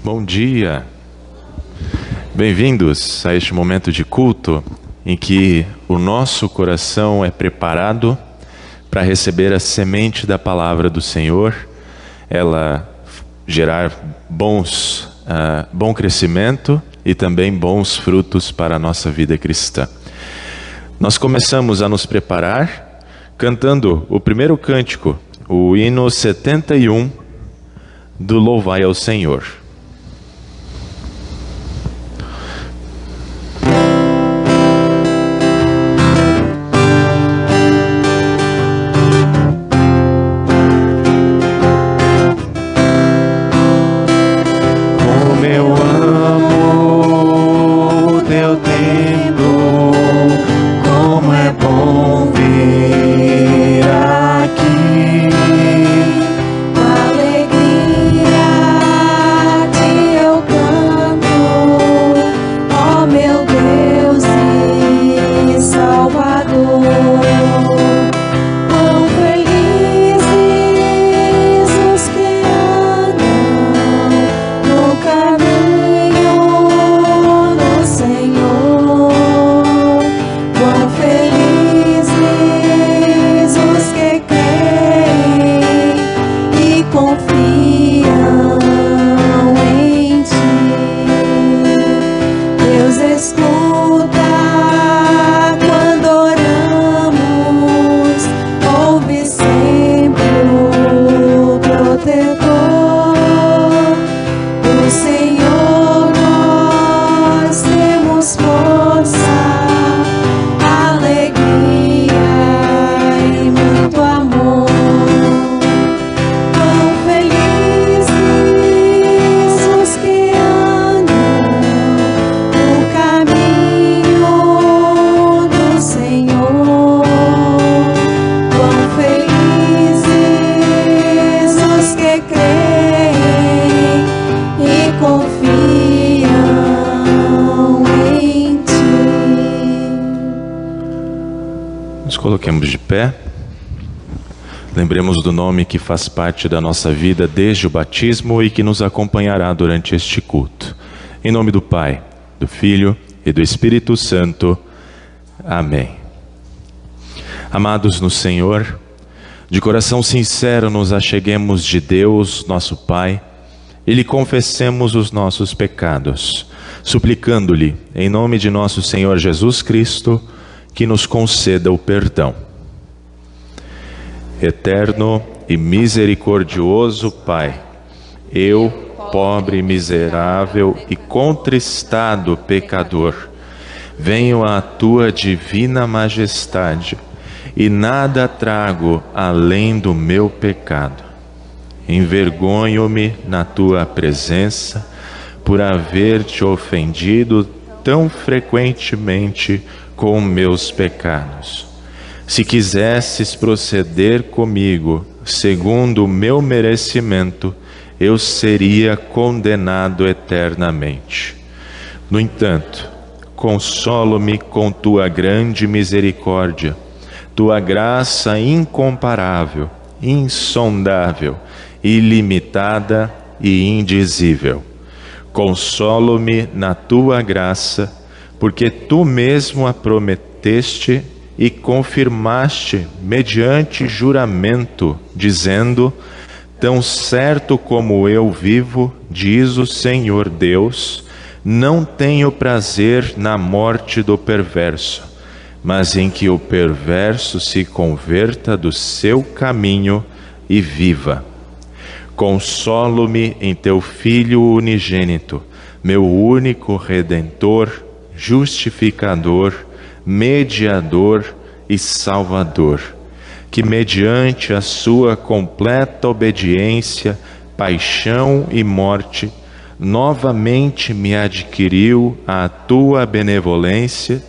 Bom dia, bem-vindos a este momento de culto em que o nosso coração é preparado para receber a semente da palavra do Senhor, ela gerar bom crescimento e também bons frutos para a nossa vida cristã. Nós começamos a nos preparar cantando o primeiro cântico, o hino 71 do Louvai ao Senhor. Coloquemos de pé, lembremos do nome que faz parte da nossa vida desde o batismo e que nos acompanhará durante este culto. Em nome do Pai, do Filho e do Espírito Santo. Amém. Amados no Senhor, de coração sincero nos acheguemos de Deus, nosso Pai, e lhe confessemos os nossos pecados, suplicando-lhe, em nome de nosso Senhor Jesus Cristo, que nos conceda o perdão. Eterno e misericordioso Pai, eu, pobre, miserável e contristado pecador, venho à tua divina majestade e nada trago além do meu pecado. Envergonho-me na tua presença por haver te ofendido tão frequentemente com meus pecados. Se quisesses proceder comigo segundo o meu merecimento, eu seria condenado eternamente. No entanto, consolo-me com tua grande misericórdia, tua graça incomparável, insondável, ilimitada e indizível. Consolo-me na tua graça, porque tu mesmo a prometeste e confirmaste mediante juramento, dizendo: tão certo como eu vivo, diz o Senhor Deus, não tenho prazer na morte do perverso, mas em que o perverso se converta do seu caminho e viva. Consolo-me em teu Filho unigênito, meu único Redentor, justificador, mediador e salvador, que mediante a sua completa obediência, paixão e morte, novamente me adquiriu à tua benevolência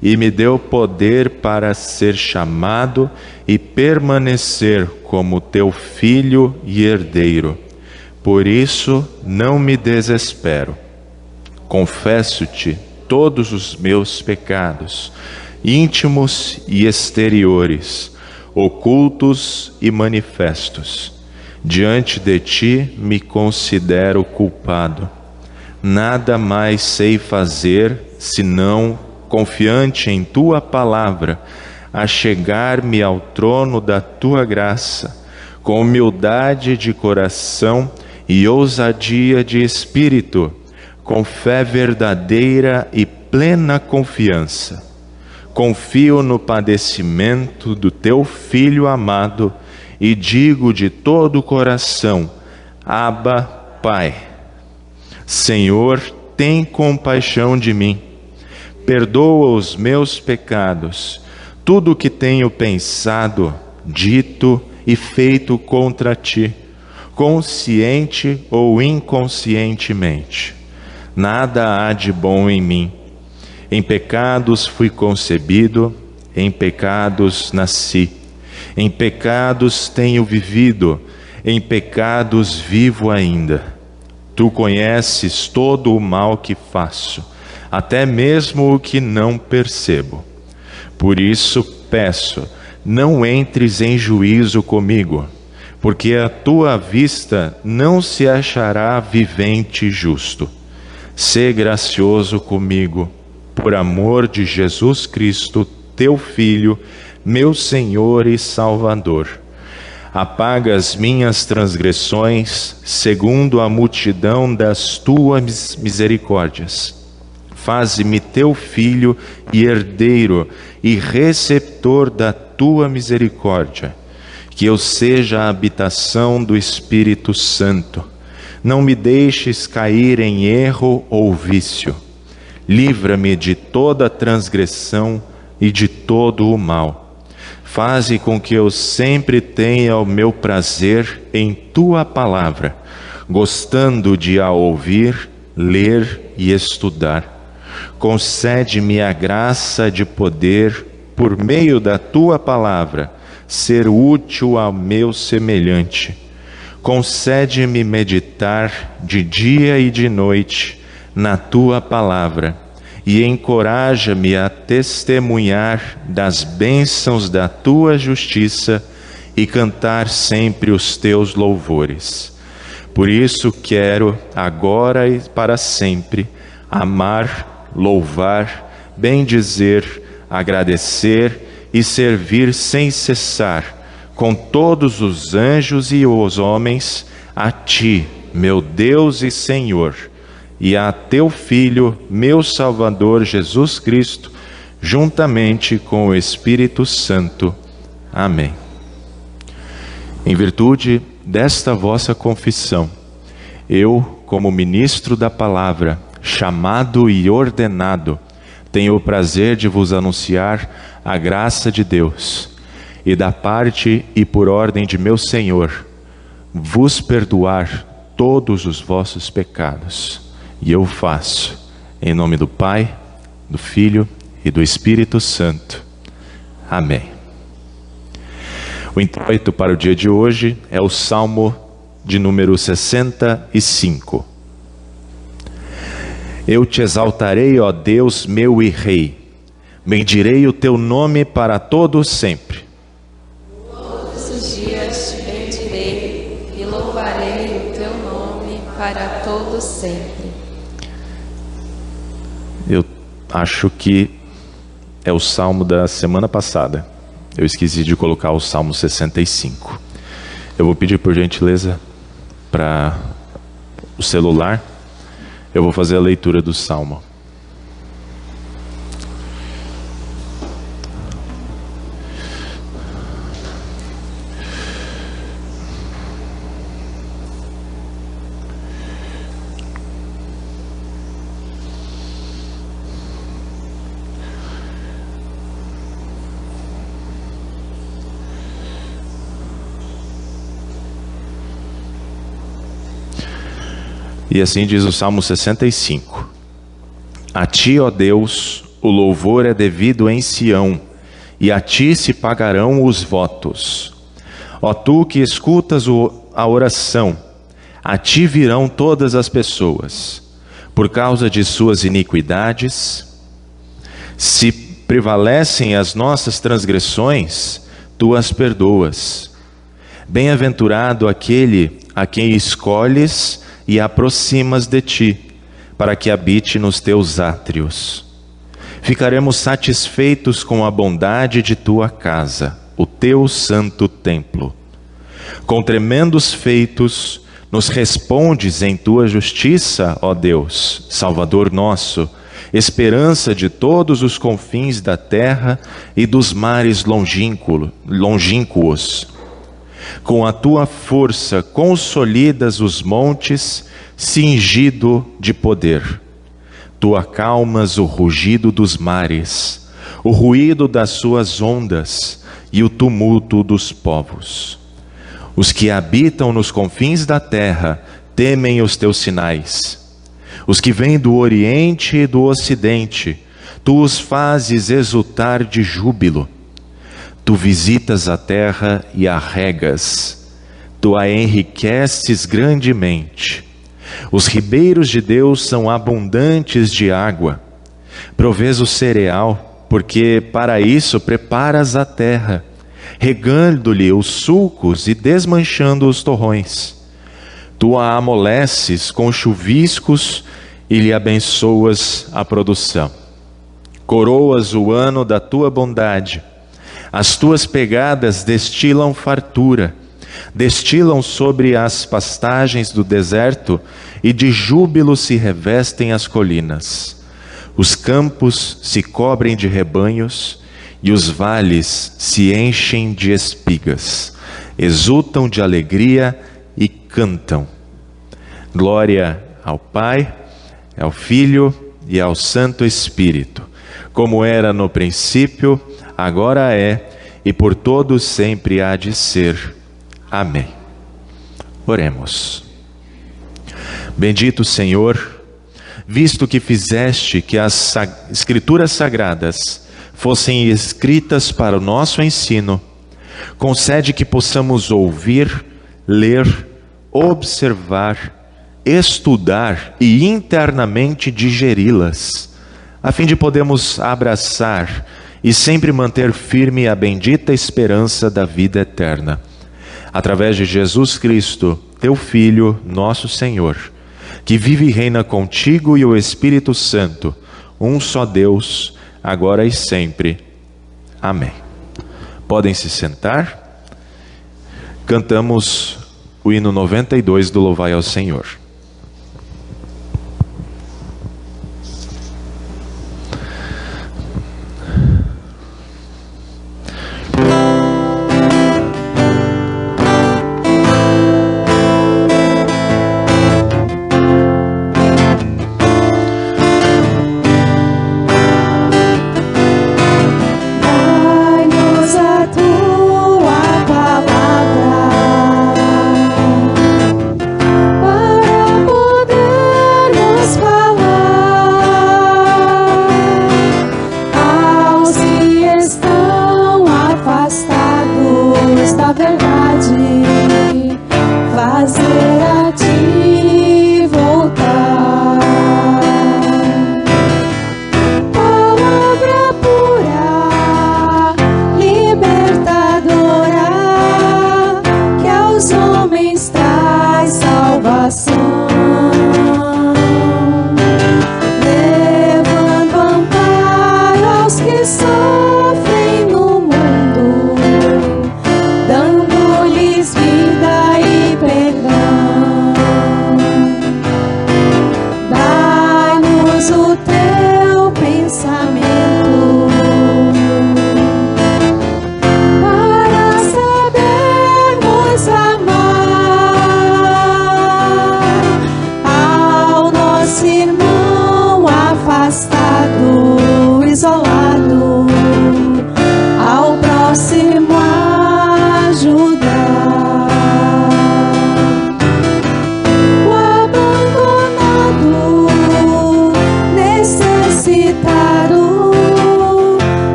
e me deu poder para ser chamado e permanecer como teu filho e herdeiro. Por isso não me desespero. Confesso-te todos os meus pecados, íntimos e exteriores, ocultos e manifestos. Diante de ti me considero culpado. Nada mais sei fazer, senão, confiante em tua palavra, achegar-me ao trono da tua graça, com humildade de coração e ousadia de espírito, com fé verdadeira e plena confiança. Confio no padecimento do teu Filho amado e digo de todo o coração: Abba, Pai. Senhor, tem compaixão de mim. Perdoa os meus pecados, tudo o que tenho pensado, dito e feito contra ti, consciente ou inconscientemente. Nada há de bom em mim. Em pecados fui concebido, em pecados nasci. Em pecados tenho vivido, em pecados vivo ainda. Tu conheces todo o mal que faço, até mesmo o que não percebo. Por isso peço, não entres em juízo comigo, porque à tua vista não se achará vivente justo. Sê gracioso comigo, por amor de Jesus Cristo, teu Filho, meu Senhor e Salvador. Apaga as minhas transgressões, segundo a multidão das tuas misericórdias. Faze-me teu filho e herdeiro e receptor da tua misericórdia. Que eu seja a habitação do Espírito Santo. Não me deixes cair em erro ou vício. Livra-me de toda transgressão e de todo o mal. Faze com que eu sempre tenha o meu prazer em tua palavra, gostando de a ouvir, ler e estudar. Concede-me a graça de poder, por meio da tua palavra, ser útil ao meu semelhante. Concede-me meditar de dia e de noite na tua palavra e encoraja-me a testemunhar das bênçãos da tua justiça e cantar sempre os teus louvores. Por isso quero, agora e para sempre, amar, louvar, bendizer, agradecer e servir sem cessar, com todos os anjos e os homens, a ti, meu Deus e Senhor, e a teu Filho, meu Salvador Jesus Cristo, juntamente com o Espírito Santo. Amém. Em virtude desta vossa confissão, eu, como ministro da palavra, chamado e ordenado, tenho o prazer de vos anunciar a graça de Deus, e da parte e por ordem de meu Senhor, vos perdoar todos os vossos pecados. E eu faço, em nome do Pai, do Filho e do Espírito Santo. Amém. O introito para o dia de hoje é o Salmo de número 65. Eu te exaltarei, ó Deus, meu e Rei. Bendirei o teu nome para todo sempre. Todos os dias te bendirei e louvarei o teu nome para todo sempre. Eu acho que é o salmo da semana passada. Eu esqueci de colocar o Salmo 65. Eu vou pedir por gentileza para o celular. Eu vou fazer a leitura do Salmo. E assim diz o Salmo 65. A ti, ó Deus, o louvor é devido em Sião, e a ti se pagarão os votos. Ó tu que escutas a oração, a ti virão todas as pessoas, por causa de suas iniquidades. Se prevalecem as nossas transgressões, tu as perdoas. Bem-aventurado aquele a quem escolhes e aproximas de ti, para que habite nos teus átrios. Ficaremos satisfeitos com a bondade de tua casa, o teu santo templo. Com tremendos feitos, nos respondes em tua justiça, ó Deus, Salvador nosso, esperança de todos os confins da terra e dos mares longínquos. Com a tua força consolidas os montes, cingido de poder. Tu acalmas o rugido dos mares, o ruído das suas ondas e o tumulto dos povos. Os que habitam nos confins da terra temem os teus sinais. Os que vêm do Oriente e do Ocidente, tu os fazes exultar de júbilo. Tu visitas a terra e a regas, tu a enriqueces grandemente. Os ribeiros de Deus são abundantes de água. Provês o cereal, porque para isso preparas a terra, regando-lhe os sulcos e desmanchando os torrões. Tu a amoleces com chuviscos e lhe abençoas a produção. Coroas o ano da tua bondade. As tuas pegadas destilam fartura, destilam sobre as pastagens do deserto e de júbilo se revestem as colinas. Os campos se cobrem de rebanhos e os vales se enchem de espigas. Exultam de alegria e cantam. Glória ao Pai, ao Filho e ao Santo Espírito, como era no princípio, agora é e por todos sempre há de ser. Amém. Oremos. Bendito Senhor, visto que fizeste que as Escrituras Sagradas fossem escritas para o nosso ensino, concede que possamos ouvir, ler, observar, estudar e internamente digeri-las, a fim de podermos abraçar e sempre manter firme a bendita esperança da vida eterna. Através de Jesus Cristo, teu Filho, nosso Senhor, que vive e reina contigo e o Espírito Santo, um só Deus, agora e sempre. Amém. Podem se sentar. Cantamos o hino 92 do Louvai ao Senhor. Para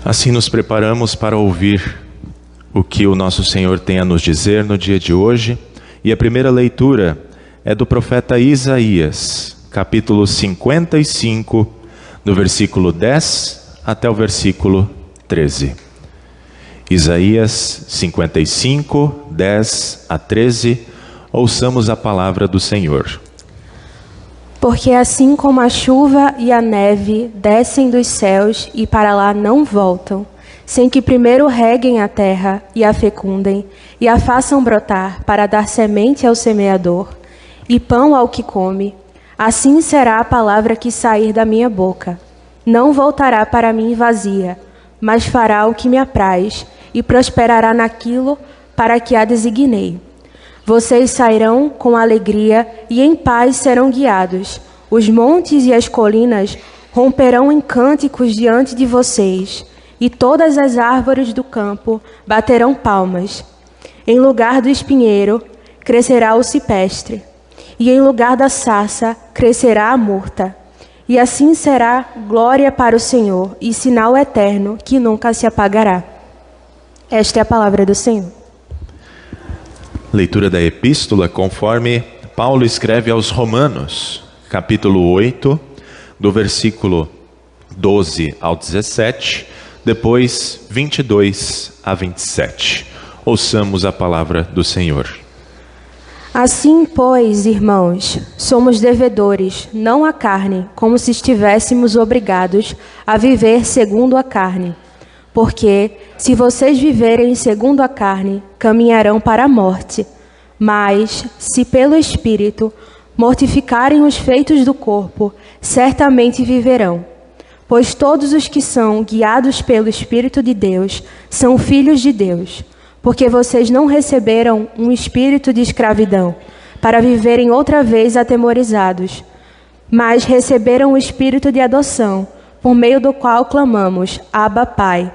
Assim nos preparamos para ouvir o que o nosso Senhor tem a nos dizer no dia de hoje. E a primeira leitura é do profeta Isaías, capítulo 55, do versículo 10 até o versículo 13. Isaías 55, 10 a 13. Ouçamos a palavra do Senhor. Porque assim como a chuva e a neve descem dos céus e para lá não voltam, sem que primeiro reguem a terra e a fecundem, e a façam brotar para dar semente ao semeador e pão ao que come, assim será a palavra que sair da minha boca. Não voltará para mim vazia, mas fará o que me apraz e prosperará naquilo para que a designei. Vocês sairão com alegria e em paz serão guiados. Os montes e as colinas romperão em cânticos diante de vocês, e todas as árvores do campo baterão palmas. Em lugar do espinheiro crescerá o cipestre, e em lugar da sarça crescerá a murta. E assim será glória para o Senhor e sinal eterno que nunca se apagará. Esta é a palavra do Senhor. Leitura da epístola conforme Paulo escreve aos Romanos, capítulo 8, do versículo 12 ao 17, depois 22 a 27. Ouçamos a palavra do Senhor. Assim, pois, irmãos, somos devedores, não à carne, como se estivéssemos obrigados a viver segundo a carne. Porque, se vocês viverem segundo a carne, caminharão para a morte. Mas, se pelo Espírito mortificarem os feitos do corpo, certamente viverão. Pois todos os que são guiados pelo Espírito de Deus são filhos de Deus. Porque vocês não receberam um espírito de escravidão, para viverem outra vez atemorizados, mas receberam o espírito de adoção, por meio do qual clamamos, Abba, Pai.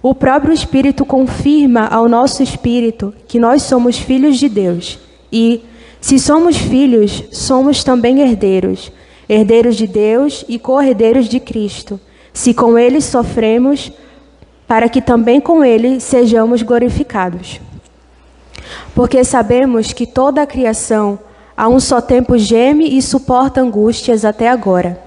O próprio Espírito confirma ao nosso espírito que nós somos filhos de Deus. E, se somos filhos, somos também herdeiros, herdeiros de Deus e co-herdeiros de Cristo, se com Ele sofremos, para que também com Ele sejamos glorificados. Porque sabemos que toda a criação, a um só tempo geme e suporta angústias até agora.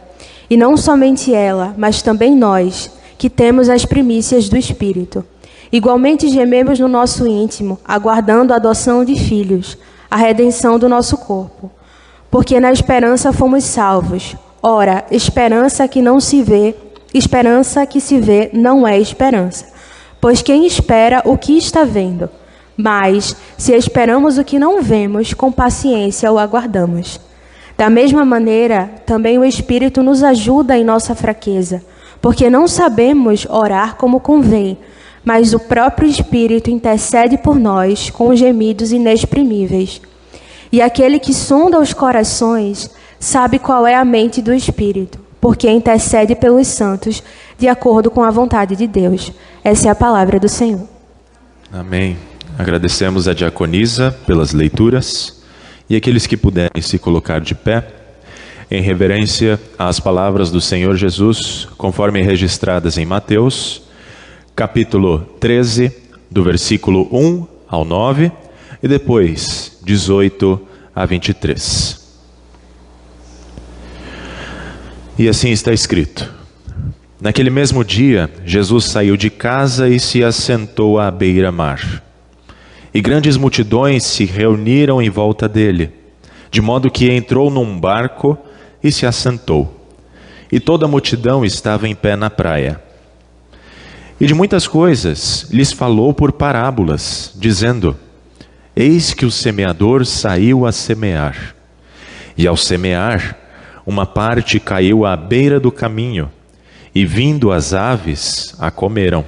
E não somente ela, mas também nós, que temos as primícias do Espírito. Igualmente gememos no nosso íntimo, aguardando a adoção de filhos, a redenção do nosso corpo. Porque na esperança fomos salvos. Ora, esperança que se vê não é esperança. Pois quem espera o que está vendo? Mas, se esperamos o que não vemos, com paciência o aguardamos. Da mesma maneira, também o Espírito nos ajuda em nossa fraqueza, porque não sabemos orar como convém, mas o próprio Espírito intercede por nós com gemidos inexprimíveis. E aquele que sonda os corações sabe qual é a mente do Espírito, porque intercede pelos santos de acordo com a vontade de Deus. Essa é a palavra do Senhor. Amém. Agradecemos a diaconisa pelas leituras e aqueles que puderem se colocar de pé, em reverência às palavras do Senhor Jesus, conforme registradas em Mateus, capítulo 13, do versículo 1 ao 9, e depois 18 a 23. E assim está escrito: naquele mesmo dia, Jesus saiu de casa e se assentou à beira-mar. E grandes multidões se reuniram em volta dele, de modo que entrou num barco e se assentou. E toda a multidão estava em pé na praia. E de muitas coisas lhes falou por parábolas, dizendo: eis que o semeador saiu a semear. E ao semear, uma parte caiu à beira do caminho, e vindo as aves, a comeram.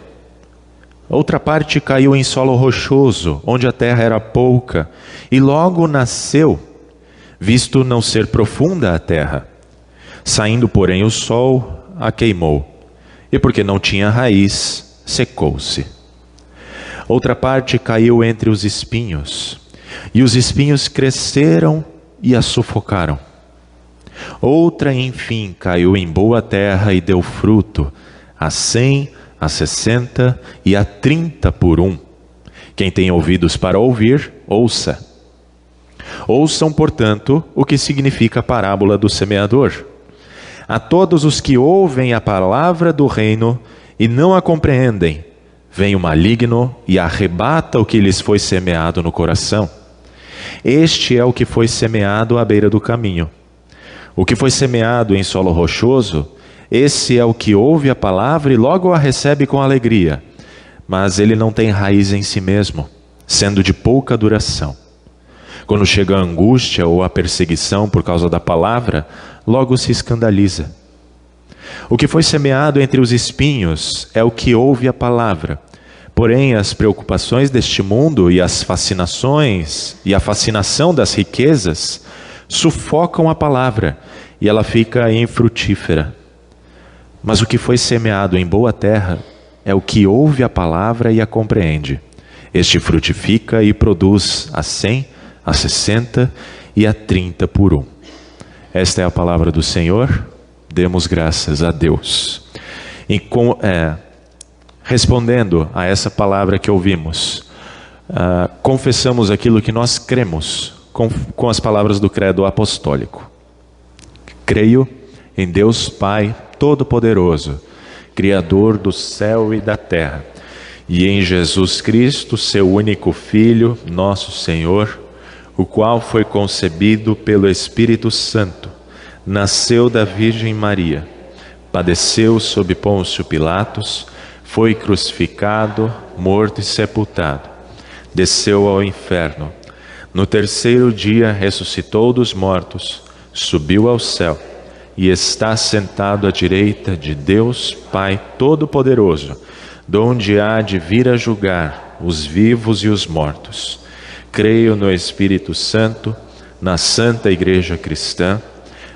Outra parte caiu em solo rochoso, onde a terra era pouca, e logo nasceu, visto não ser profunda a terra. Saindo, porém, o sol a queimou, e porque não tinha raiz, secou-se. Outra parte caiu entre os espinhos, e os espinhos cresceram e a sufocaram. Outra, enfim, caiu em boa terra e deu fruto, a 100, a 60 e a 30 por um. Quem tem ouvidos para ouvir, ouça. Ouçam, portanto, o que significa a parábola do semeador. A todos os que ouvem a palavra do reino e não a compreendem, vem o maligno e arrebata o que lhes foi semeado no coração. Este é o que foi semeado à beira do caminho. O que foi semeado em solo rochoso, esse é o que ouve a palavra e logo a recebe com alegria, mas ele não tem raiz em si mesmo, sendo de pouca duração. Quando chega a angústia ou a perseguição por causa da palavra, logo se escandaliza. O que foi semeado entre os espinhos é o que ouve a palavra. Porém, as preocupações deste mundo e as fascinações e a fascinação das riquezas sufocam a palavra e ela fica infrutífera. Mas o que foi semeado em boa terra é o que ouve a palavra e a compreende. Este frutifica e produz a 100, a 60 e a 30 por um. Esta é a palavra do Senhor. Demos graças a Deus. E respondendo a essa palavra que ouvimos, confessamos aquilo que nós cremos com as palavras do credo apostólico. Creio em Deus Pai Todo-Poderoso, Criador do céu e da terra, e em Jesus Cristo, seu único Filho, nosso Senhor, o qual foi concebido pelo Espírito Santo, nasceu da Virgem Maria, padeceu sob Pôncio Pilatos, foi crucificado, morto e sepultado, desceu ao inferno. No terceiro dia ressuscitou dos mortos, subiu ao céu e está sentado à direita de Deus Pai Todo-Poderoso, donde há de vir a julgar os vivos e os mortos. Creio no Espírito Santo, na Santa Igreja Cristã,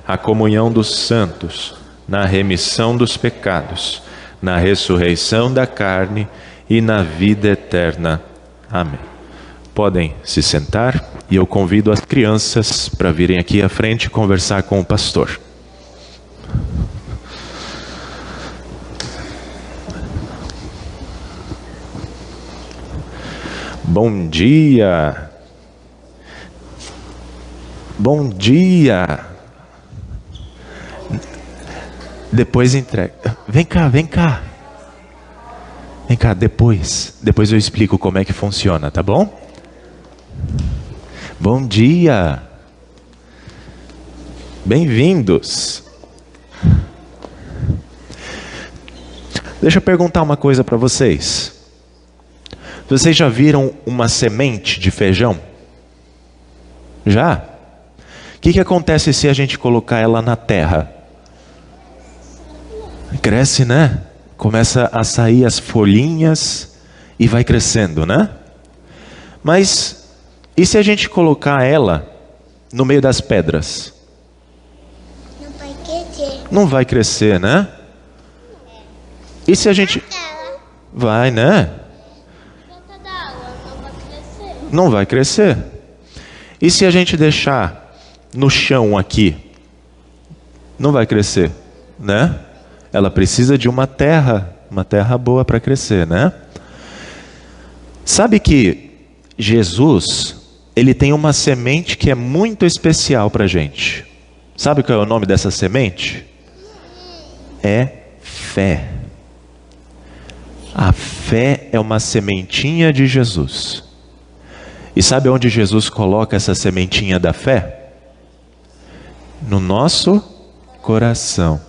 a comunhão dos santos, na remissão dos pecados, na ressurreição da carne e na vida eterna. Amém. Podem se sentar e eu convido as crianças para virem aqui à frente conversar com o pastor. Bom dia. Bom dia. Depois entrega. Vem cá, vem cá. Vem cá, depois eu explico como é que funciona, tá bom? Bom dia. Bem-vindos. Deixa eu perguntar uma coisa para vocês. Vocês já viram uma semente de feijão? Já? O que acontece se a gente colocar ela na terra? Cresce, né? Começa a sair as folhinhas e vai crescendo, né? Mas e se a gente colocar ela no meio das pedras? Não vai crescer. Não vai crescer, né? E se a gente... Vai, né? Não vai crescer. E se a gente deixar no chão aqui? Não vai crescer, né? Ela precisa de uma terra boa para crescer, né? Sabe que Jesus, ele tem uma semente que é muito especial para a gente. Sabe qual é o nome dessa semente? É fé. A fé é uma sementinha de Jesus. E sabe onde Jesus coloca essa sementinha da fé? No nosso coração.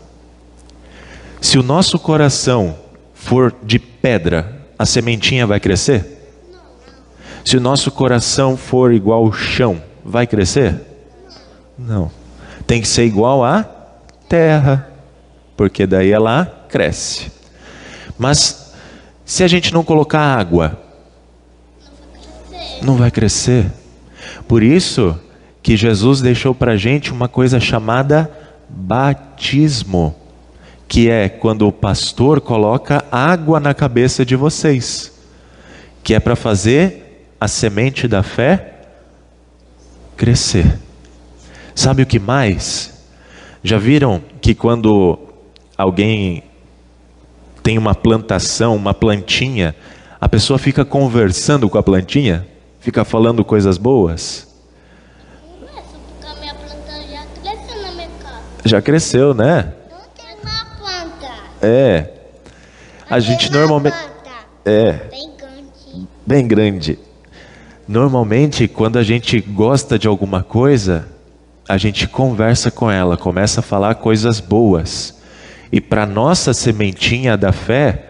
Se o nosso coração for de pedra, a sementinha vai crescer? Se o nosso coração for igual ao chão, vai crescer? Não. Tem que ser igual à terra, porque daí ela cresce. Mas se a gente não colocar água, não vai crescer. Por isso que Jesus deixou para a gente uma coisa chamada batismo, que é quando o pastor coloca água na cabeça de vocês, que é para fazer a semente da fé crescer. Sabe o que mais? Já viram que quando alguém tem uma plantação, uma plantinha, a pessoa fica conversando com a plantinha, fica falando coisas boas. Porque a minha planta já cresceu na minha casa. Já cresceu, né? Não tem uma planta. É. A gente normalmente... É, Bem grande. bem grande. Normalmente, quando a gente gosta de alguma coisa, a gente conversa com ela, começa a falar coisas boas. E para nossa sementinha da fé,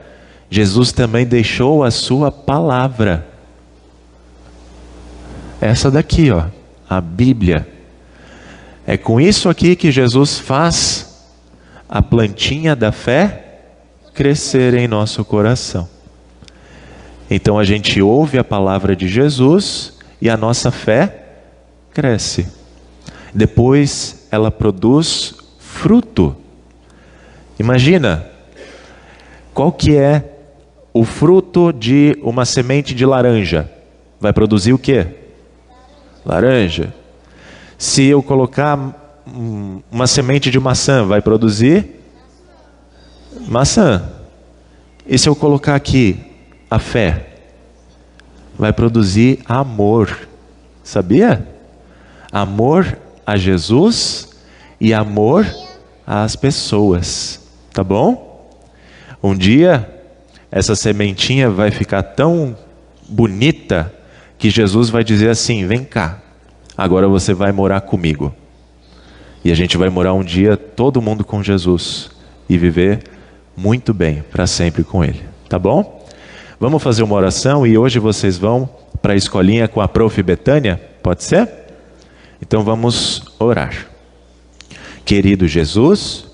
Jesus também deixou a sua palavra. Essa daqui, ó, a Bíblia. É com isso aqui que Jesus faz a plantinha da fé crescer em nosso coração. Então a gente ouve a palavra de Jesus e a nossa fé cresce. Depois ela produz fruto. Imagina, qual que é o fruto de uma semente de laranja? Vai produzir o quê? Laranja. Se eu colocar uma semente de maçã, vai produzir? Maçã. E se eu colocar aqui a fé? Vai produzir amor. Sabia? Amor a Jesus e amor às pessoas. Tá bom? Um dia, essa sementinha vai ficar tão bonita que Jesus vai dizer assim: vem cá, agora você vai morar comigo. E a gente vai morar um dia todo mundo com Jesus e viver muito bem para sempre com Ele. Tá bom? Vamos fazer uma oração e hoje vocês vão para a escolinha com a Prof. Betânia? Pode ser? Então vamos orar. Querido Jesus,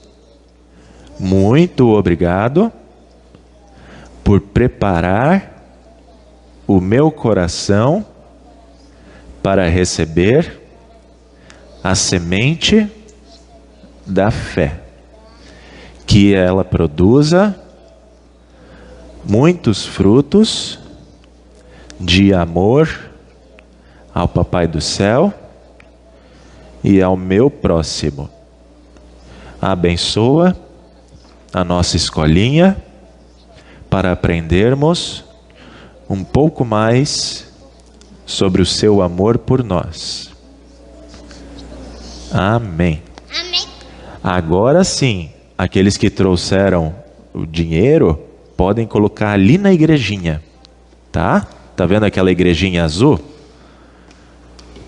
muito obrigado por preparar o meu coração para receber a semente da fé, que ela produza muitos frutos de amor ao Papai do Céu e ao meu próximo. Abençoa a nossa escolinha para aprendermos um pouco mais sobre o seu amor por nós. Amém. Amém. Agora sim, aqueles que trouxeram o dinheiro podem colocar ali na igrejinha, tá? Tá vendo aquela igrejinha azul?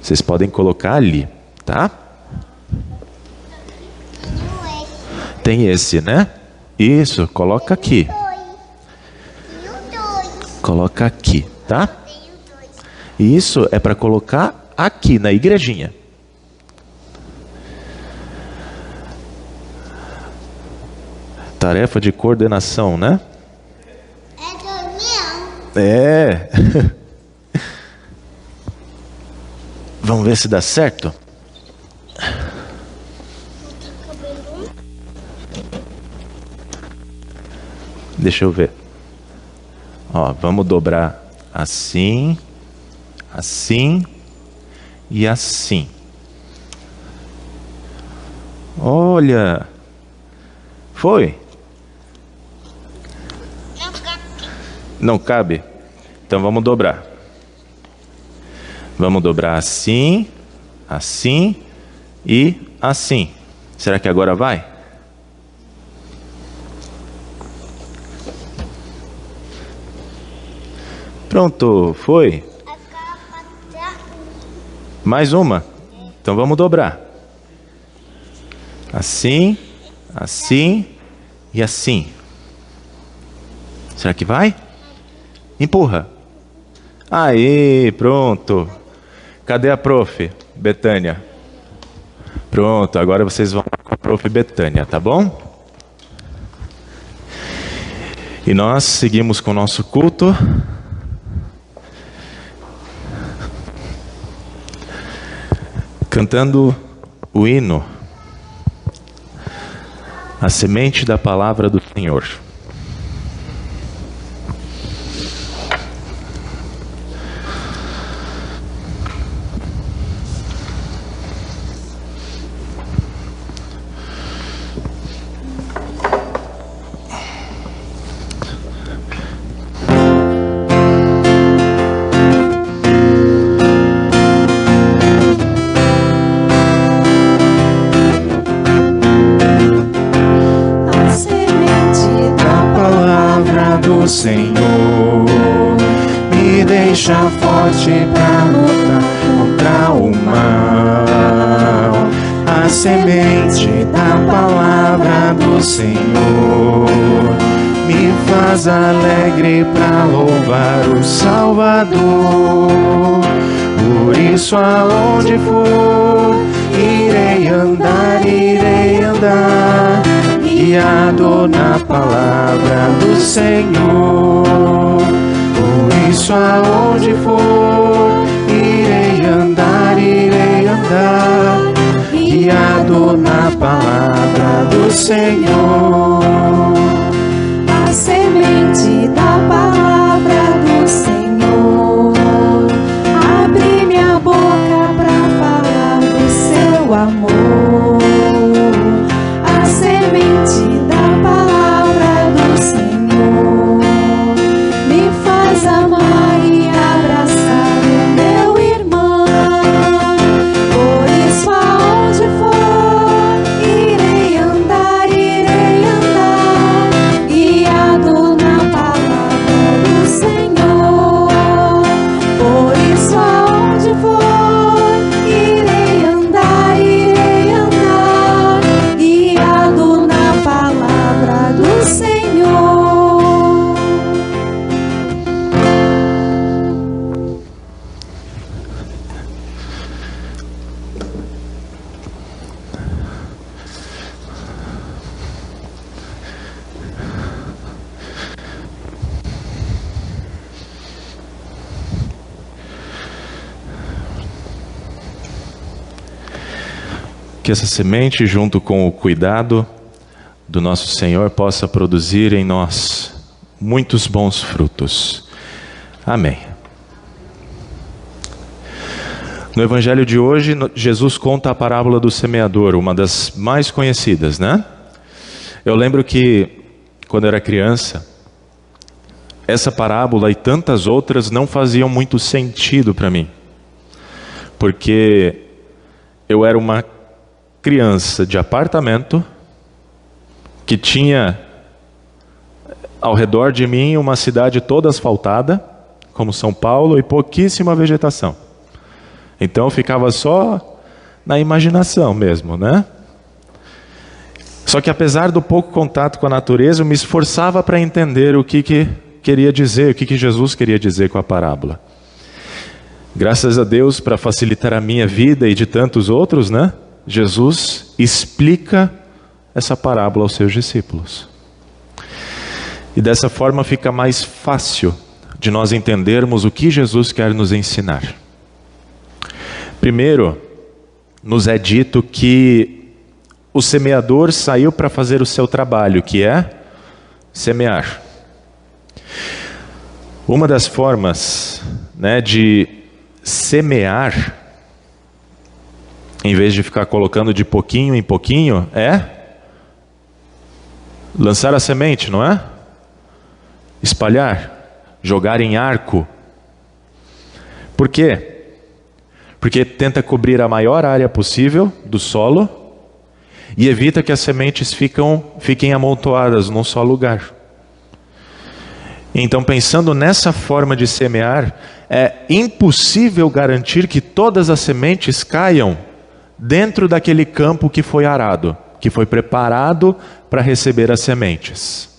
Vocês podem colocar ali, tá? Tem esse, né? Isso, coloca aqui. E o 2. Coloca aqui, tá? Tem o 2. Isso é para colocar aqui na igrejinha. Tarefa de coordenação, né? É do meu. É. Vamos ver se dá certo? Deixa eu ver. Ó, vamos dobrar assim, assim e assim. Olha. Foi? Não fica Não cabe? Então vamos dobrar. Vamos dobrar assim, assim e assim. Será que agora vai? Pronto, foi. Vai ficar pra trás. Mais uma. Então vamos dobrar. Assim, assim e assim. Será que vai? Empurra. Aí, pronto. Cadê a prof. Betânia? Pronto, agora vocês vão com a prof. Betânia, tá bom? E nós seguimos com o nosso culto. Cantando o hino, a semente da palavra do Senhor. Senhor me deixa forte pra lutar contra o mal. A semente da palavra do Senhor me faz alegre pra louvar o Salvador. Por isso aonde for, irei andar, guiado na palavra do Senhor. Por isso aonde for, irei andar, guiado na palavra do Senhor. A semente da palavra do Senhor, abre minha boca pra falar do seu amor. A semente da palavra do Senhor me faz amar e abraçar o meu irmão. Por isso aonde for, irei andar, guiado na palavra do Senhor. Por isso aonde for, irei andar, guiado na palavra do Senhor. Que essa semente, junto com o cuidado do nosso Senhor, possa produzir em nós muitos bons frutos. Amém. No Evangelho de hoje, Jesus conta a parábola do semeador, uma das mais conhecidas, né? Eu lembro que, quando eu era criança, essa parábola e tantas outras não faziam muito sentido para mim, porque eu era uma criança de apartamento que tinha ao redor de mim uma cidade toda asfaltada, como São Paulo, e pouquíssima vegetação. Então eu ficava só na imaginação mesmo, né? Só que apesar do pouco contato com a natureza, eu me esforçava para entender o que queria dizer, o que Jesus queria dizer com a parábola. Graças a Deus, para facilitar a minha vida e de tantos outros, né? Jesus explica essa parábola aos seus discípulos. E dessa forma fica mais fácil de nós entendermos o que Jesus quer nos ensinar. Primeiro, nos é dito que o semeador saiu para fazer o seu trabalho, que é semear. Uma das formas, né, de semear, em vez de ficar colocando de pouquinho em pouquinho, é lançar a semente, não é? Espalhar, jogar em arco. Por quê? Porque tenta cobrir a maior área possível do solo e evita que as sementes fiquem amontoadas num só lugar. Então, pensando nessa forma de semear, é impossível garantir que todas as sementes caiam dentro daquele campo que foi arado, que foi preparado para receber as sementes.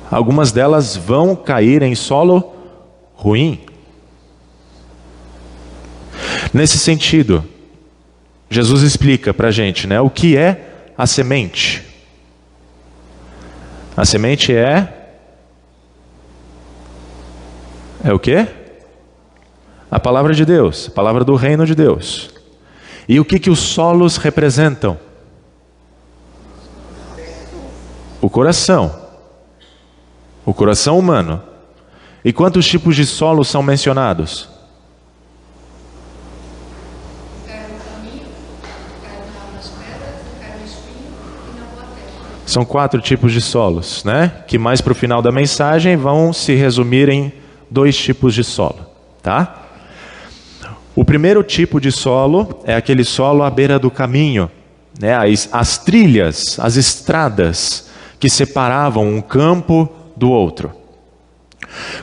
Algumas delas vão cair em solo ruim. Nesse sentido, Jesus explica para a gente, né, o que é a semente. A semente é o quê? A palavra de Deus, a palavra do reino de Deus. E o que os solos representam? O coração humano. E quantos tipos de solos são mencionados? São 4 tipos de solos, né? Que mais para o final da mensagem vão se resumir em 2 tipos de solo, tá? O primeiro tipo de solo é aquele solo à beira do caminho, né? As trilhas, as estradas que separavam um campo do outro.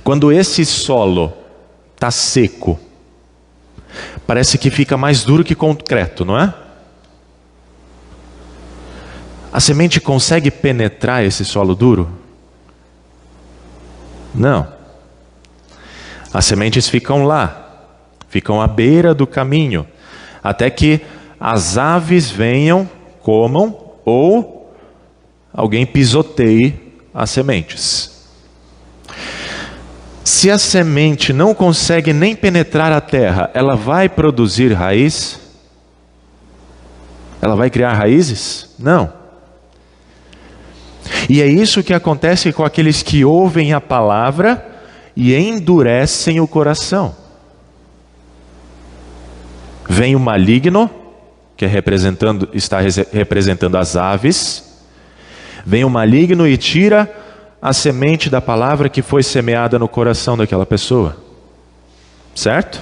Quando esse solo está seco, parece que fica mais duro que concreto, não é? A semente consegue penetrar esse solo duro? Não. As sementes ficam lá, ficam à beira do caminho, até que as aves venham, comam, ou alguém pisoteie as sementes. Se a semente não consegue nem penetrar a terra, ela vai produzir raiz? Ela vai criar raízes? Não. E é isso que acontece com aqueles que ouvem a palavra e endurecem o coração. Vem o maligno, que está representando as aves. Vem o maligno e tira a semente da palavra que foi semeada no coração daquela pessoa. Certo?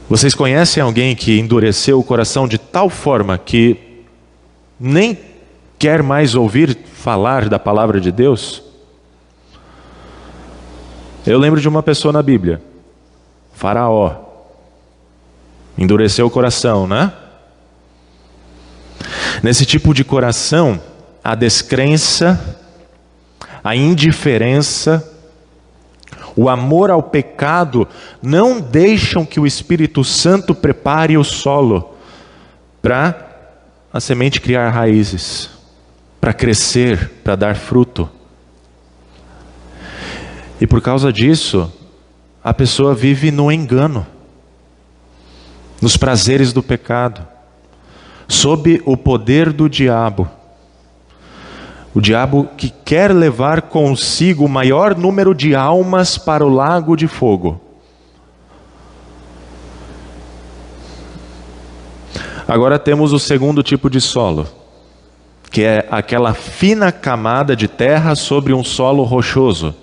Vocês conhecem alguém que endureceu o coração de tal forma que nem quer mais ouvir falar da palavra de Deus? Eu lembro de uma pessoa na Bíblia, Faraó. Endureceu o coração, né? Nesse tipo de coração, a descrença, a indiferença, o amor ao pecado não deixam que o Espírito Santo prepare o solo para a semente criar raízes, para crescer, para dar fruto. E por causa disso, a pessoa vive no engano, nos prazeres do pecado, sob o poder do diabo. O diabo que quer levar consigo o maior número de almas para o lago de fogo. Agora temos o segundo tipo de solo, que é aquela fina camada de terra sobre um solo rochoso.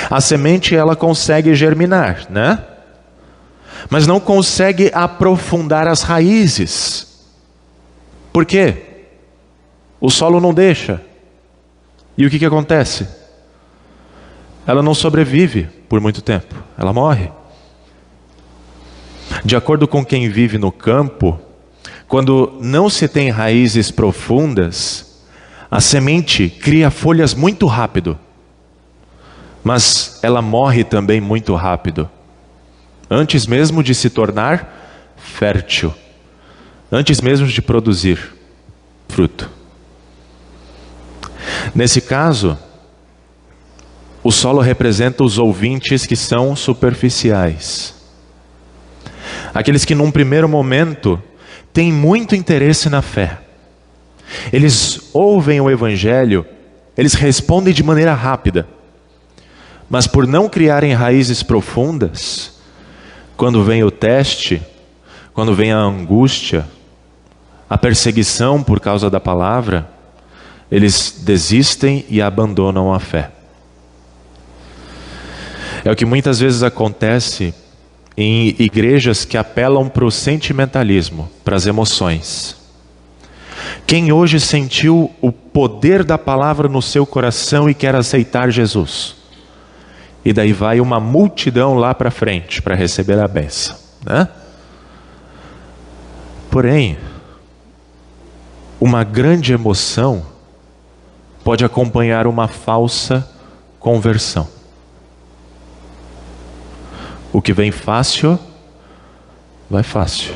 A semente ela consegue germinar, né? Mas não consegue aprofundar as raízes. Por quê? O solo não deixa. E o que acontece? Ela não sobrevive por muito tempo. Ela morre. De acordo com quem vive no campo, quando não se tem raízes profundas, a semente cria folhas muito rápido. Mas ela morre também muito rápido. Antes mesmo de se tornar fértil. Antes mesmo de produzir fruto. Nesse caso, o solo representa os ouvintes que são superficiais. Aqueles que num primeiro momento têm muito interesse na fé. Eles ouvem o Evangelho, eles respondem de maneira rápida. Mas por não criarem raízes profundas, quando vem o teste, quando vem a angústia, a perseguição por causa da palavra, eles desistem e abandonam a fé. É o que muitas vezes acontece em igrejas que apelam para o sentimentalismo, para as emoções. Quem hoje sentiu o poder da palavra no seu coração e quer aceitar Jesus? E daí vai uma multidão lá para frente para receber a bênção, né? Porém, uma grande emoção pode acompanhar uma falsa conversão. O que vem fácil, vai fácil.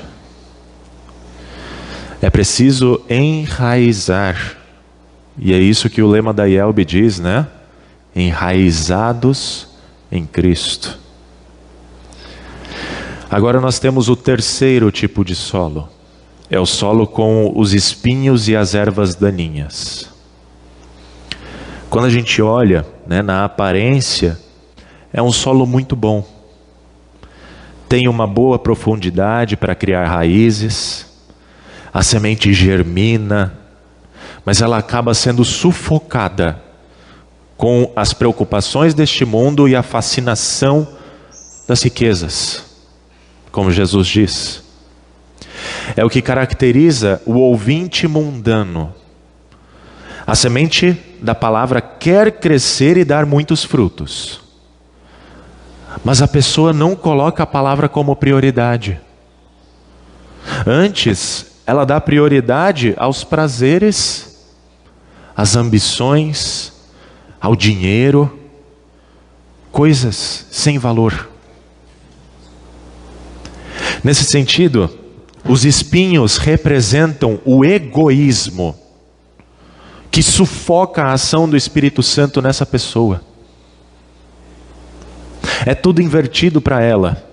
É preciso enraizar. E é isso que o lema da IELB diz, né? Enraizados em Cristo. Agora nós temos o terceiro tipo de solo. É o solo com os espinhos e as ervas daninhas. Quando a gente olha, né, na aparência, é um solo muito bom. Tem uma boa profundidade para criar raízes. A semente germina, mas ela acaba sendo sufocada com as preocupações deste mundo e a fascinação das riquezas, como Jesus diz. É o que caracteriza o ouvinte mundano. A semente da palavra quer crescer e dar muitos frutos. Mas a pessoa não coloca a palavra como prioridade. Antes, ela dá prioridade aos prazeres, às ambições, ao dinheiro, coisas sem valor. Nesse sentido, os espinhos representam o egoísmo que sufoca a ação do Espírito Santo nessa pessoa. É tudo invertido para ela.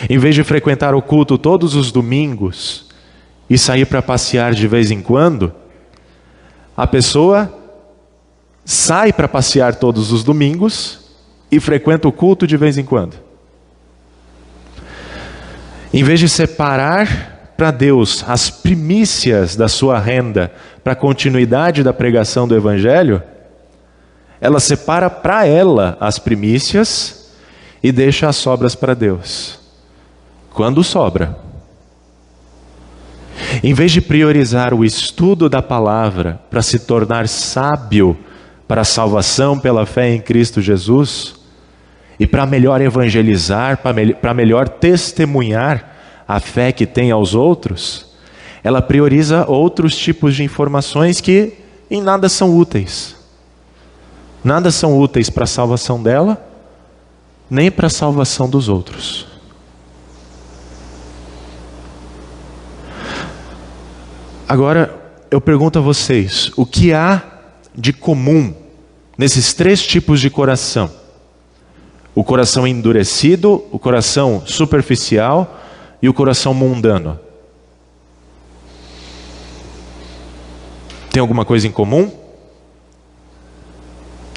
Em vez de frequentar o culto todos os domingos e sair para passear de vez em quando, a pessoa sai para passear todos os domingos e frequenta o culto de vez em quando. Em vez de separar para Deus as primícias da sua renda para a continuidade da pregação do Evangelho, ela separa para ela as primícias e deixa as sobras para Deus. Quando sobra. Em vez de priorizar o estudo da palavra para se tornar sábio para a salvação pela fé em Cristo Jesus, e para melhor evangelizar, para melhor testemunhar a fé que tem aos outros, ela prioriza outros tipos de informações que em nada são úteis. Nada são úteis para a salvação dela, nem para a salvação dos outros. Agora, eu pergunto a vocês, o que há de comum nesses três tipos de coração? O coração endurecido, o coração superficial e o coração mundano. Tem alguma coisa em comum?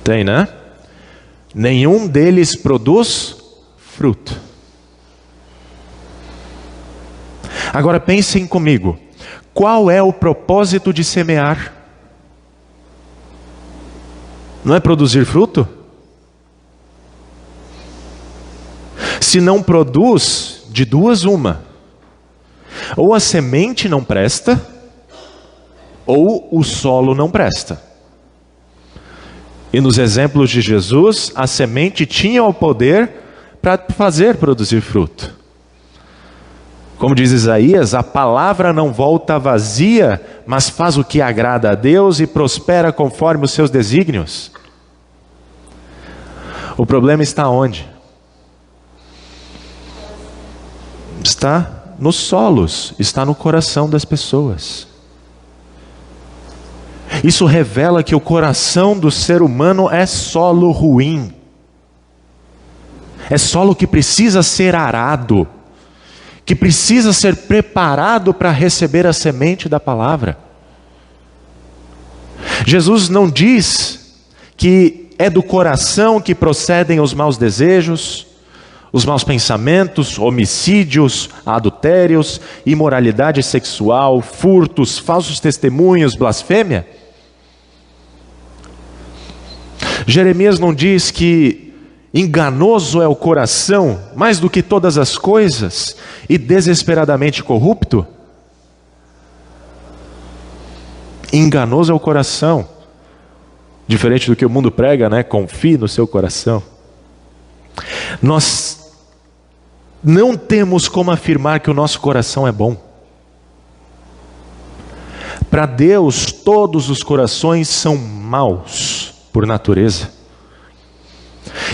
Tem, né? Nenhum deles produz fruto. Agora pensem comigo. Qual é o propósito de semear? Não é produzir fruto? Se não produz, de duas uma. Ou a semente não presta, ou o solo não presta. E nos exemplos de Jesus, a semente tinha o poder para fazer produzir fruto. Como diz Isaías, a palavra não volta vazia, mas faz o que agrada a Deus e prospera conforme os seus desígnios. O problema está onde? Está nos solos, está no coração das pessoas. Isso revela que o coração do ser humano é solo ruim. É solo que precisa ser arado, que precisa ser preparado para receber a semente da palavra. Jesus não diz que é do coração que procedem os maus desejos, os maus pensamentos, homicídios, adultérios, imoralidade sexual, furtos, falsos testemunhos, blasfêmia. Jeremias não diz que enganoso é o coração, mais do que todas as coisas, e desesperadamente corrupto? Enganoso é o coração. Diferente do que o mundo prega, né? Confie no seu coração. Nós não temos como afirmar que o nosso coração é bom. Para Deus, todos os corações são maus por natureza.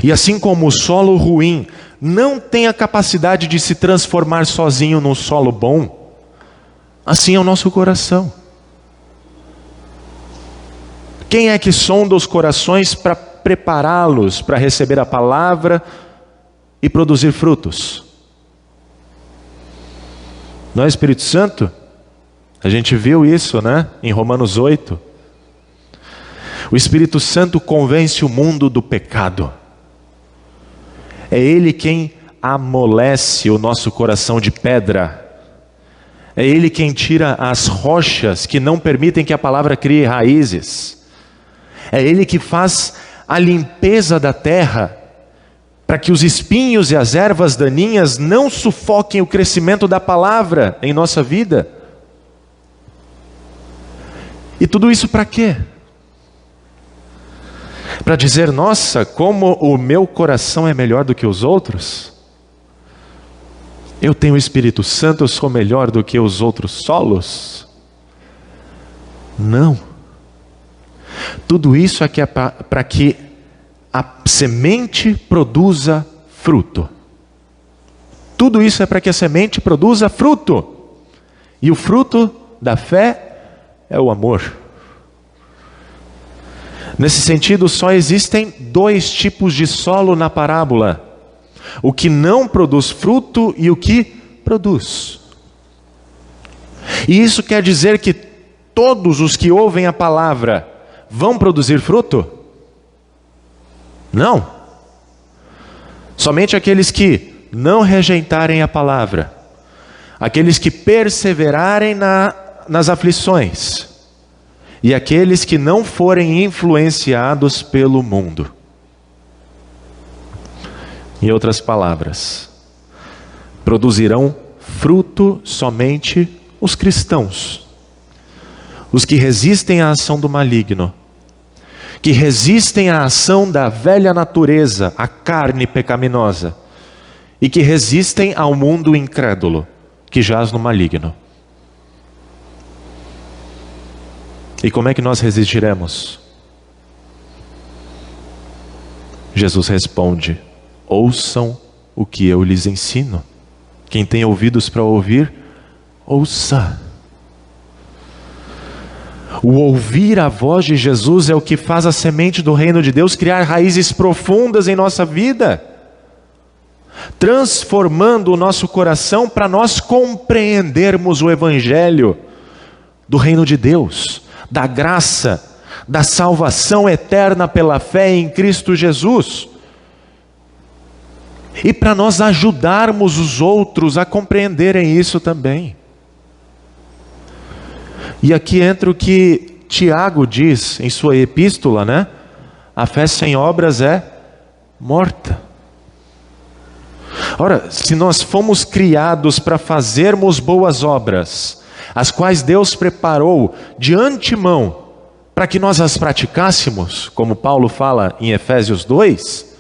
E assim como o solo ruim não tem a capacidade de se transformar sozinho num solo bom, assim é o nosso coração. Quem é que sonda os corações para prepará-los para receber a palavra e produzir frutos? Não é o Espírito Santo? A gente viu isso, né? Em Romanos 8. O Espírito Santo convence o mundo do pecado. É Ele quem amolece o nosso coração de pedra. É Ele quem tira as rochas que não permitem que a palavra crie raízes. É Ele que faz a limpeza da terra, para que os espinhos e as ervas daninhas não sufoquem o crescimento da palavra em nossa vida. E tudo isso para quê? Para dizer, nossa, como o meu coração é melhor do que os outros? Eu tenho o Espírito Santo, eu sou melhor do que os outros solos? Não. Tudo isso aqui é para que a semente produza fruto. Tudo isso é para que a semente produza fruto. E o fruto da fé é o amor. Nesse sentido, só existem 2 tipos de solo na parábola: o que não produz fruto e o que produz. E isso quer dizer que todos os que ouvem a palavra vão produzir fruto? Não. Somente aqueles que não rejeitarem a palavra, aqueles que perseverarem nas aflições, e aqueles que não forem influenciados pelo mundo. Em outras palavras, produzirão fruto somente os cristãos, os que resistem à ação do maligno, que resistem à ação da velha natureza, a carne pecaminosa, e que resistem ao mundo incrédulo, que jaz no maligno. E como é que nós resistiremos? Jesus responde: ouçam o que eu lhes ensino. Quem tem ouvidos para ouvir, ouça. O ouvir a voz de Jesus é o que faz a semente do reino de Deus criar raízes profundas em nossa vida, transformando o nosso coração para nós compreendermos o evangelho do reino de Deus, da graça, da salvação eterna pela fé em Cristo Jesus. E para nós ajudarmos os outros a compreenderem isso também. E aqui entra o que Tiago diz em sua epístola, né? A fé sem obras é morta. Ora, se nós fomos criados para fazermos boas obras, as quais Deus preparou de antemão para que nós as praticássemos, como Paulo fala em Efésios 2,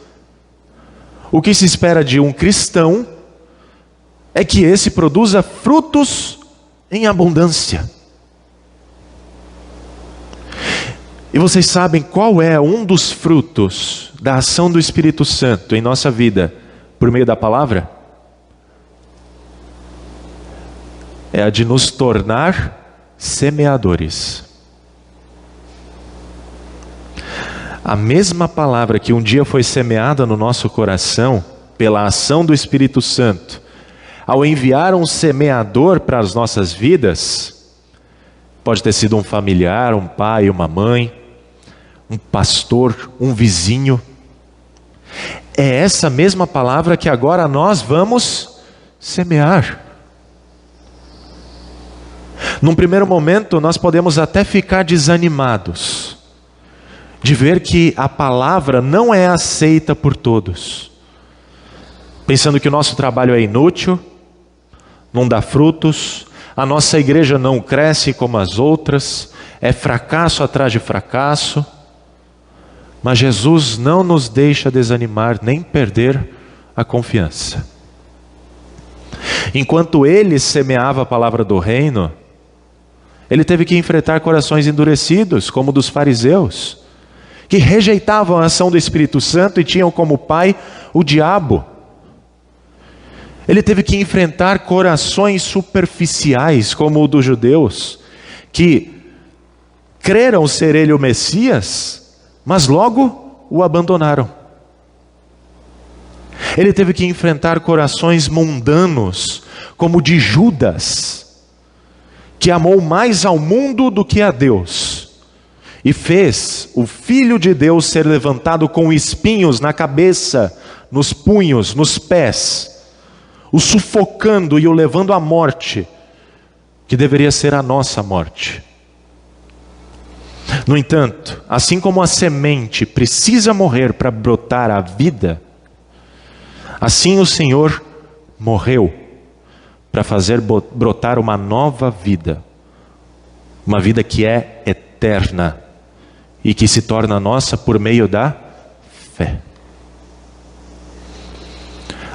o que se espera de um cristão é que esse produza frutos em abundância. E vocês sabem qual é um dos frutos da ação do Espírito Santo em nossa vida por meio da palavra? É a de nos tornar semeadores. A mesma palavra que um dia foi semeada no nosso coração pela ação do Espírito Santo, ao enviar um semeador para as nossas vidas, pode ter sido um familiar, um pai, uma mãe, um pastor, um vizinho. É essa mesma palavra que agora nós vamos semear. Num primeiro momento, nós podemos até ficar desanimados de ver que a palavra não é aceita por todos, pensando que o nosso trabalho é inútil, não dá frutos, a nossa igreja não cresce como as outras, é fracasso atrás de fracasso. Mas Jesus não nos deixa desanimar nem perder a confiança. Enquanto ele semeava a palavra do reino, ele teve que enfrentar corações endurecidos, como o dos fariseus, que rejeitavam a ação do Espírito Santo e tinham como pai o diabo. Ele teve que enfrentar corações superficiais, como o dos judeus, que creram ser ele o Messias, mas logo o abandonaram. Ele teve que enfrentar corações mundanos, como o de Judas, que amou mais ao mundo do que a Deus, e fez o Filho de Deus ser levantado com espinhos na cabeça, nos punhos, nos pés, o sufocando e o levando à morte, que deveria ser a nossa morte. No entanto, assim como a semente precisa morrer para brotar a vida, assim o Senhor morreu para fazer brotar uma nova vida, uma vida que é eterna. eterna e que se torna nossa por meio da fé.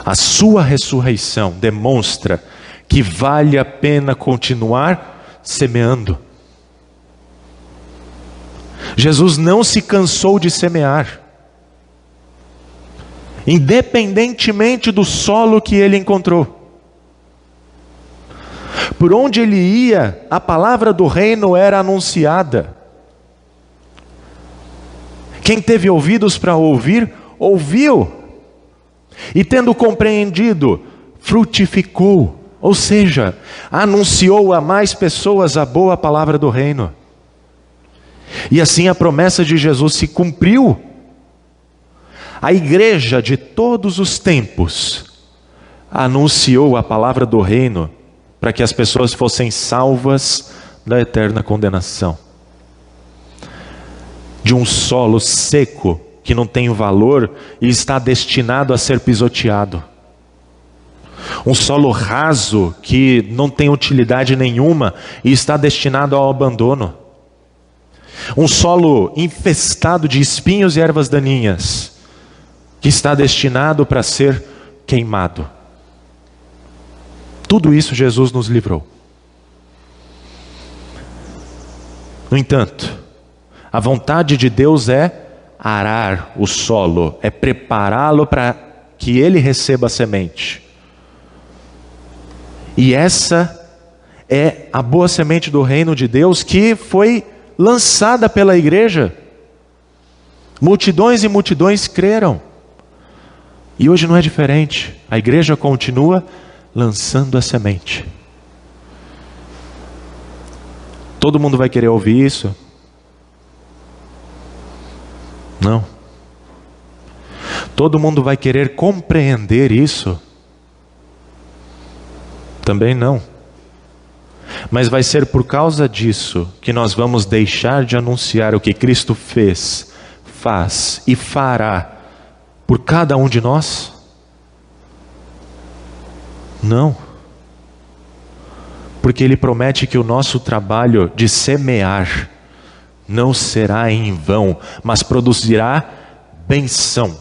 A sua ressurreição demonstra que vale a pena continuar semeando. Jesus não se cansou de semear, independentemente do solo que ele encontrou. Por onde ele ia, a palavra do reino era anunciada. Quem teve ouvidos para ouvir, ouviu. E tendo compreendido, frutificou. Ou seja, anunciou a mais pessoas a boa palavra do reino. E assim a promessa de Jesus se cumpriu. A igreja de todos os tempos anunciou a palavra do reino para que as pessoas fossem salvas da eterna condenação. De um solo seco que não tem valor e está destinado a ser pisoteado. Um solo raso que não tem utilidade nenhuma e está destinado ao abandono. Um solo infestado de espinhos e ervas daninhas que está destinado para ser queimado. Tudo isso Jesus nos livrou. No entanto, a vontade de Deus é arar o solo, é prepará-lo para que ele receba a semente. E essa é a boa semente do reino de Deus que foi lançada pela igreja. Multidões e multidões creram. E hoje não é diferente. A igreja continua lançando a semente. Todo mundo vai querer ouvir isso? Não. Todo mundo vai querer compreender isso? Também não. Mas vai ser por causa disso que nós vamos deixar de anunciar o que Cristo fez, faz e fará por cada um de nós? Não. Porque Ele promete que o nosso trabalho de semear não será em vão, mas produzirá benção,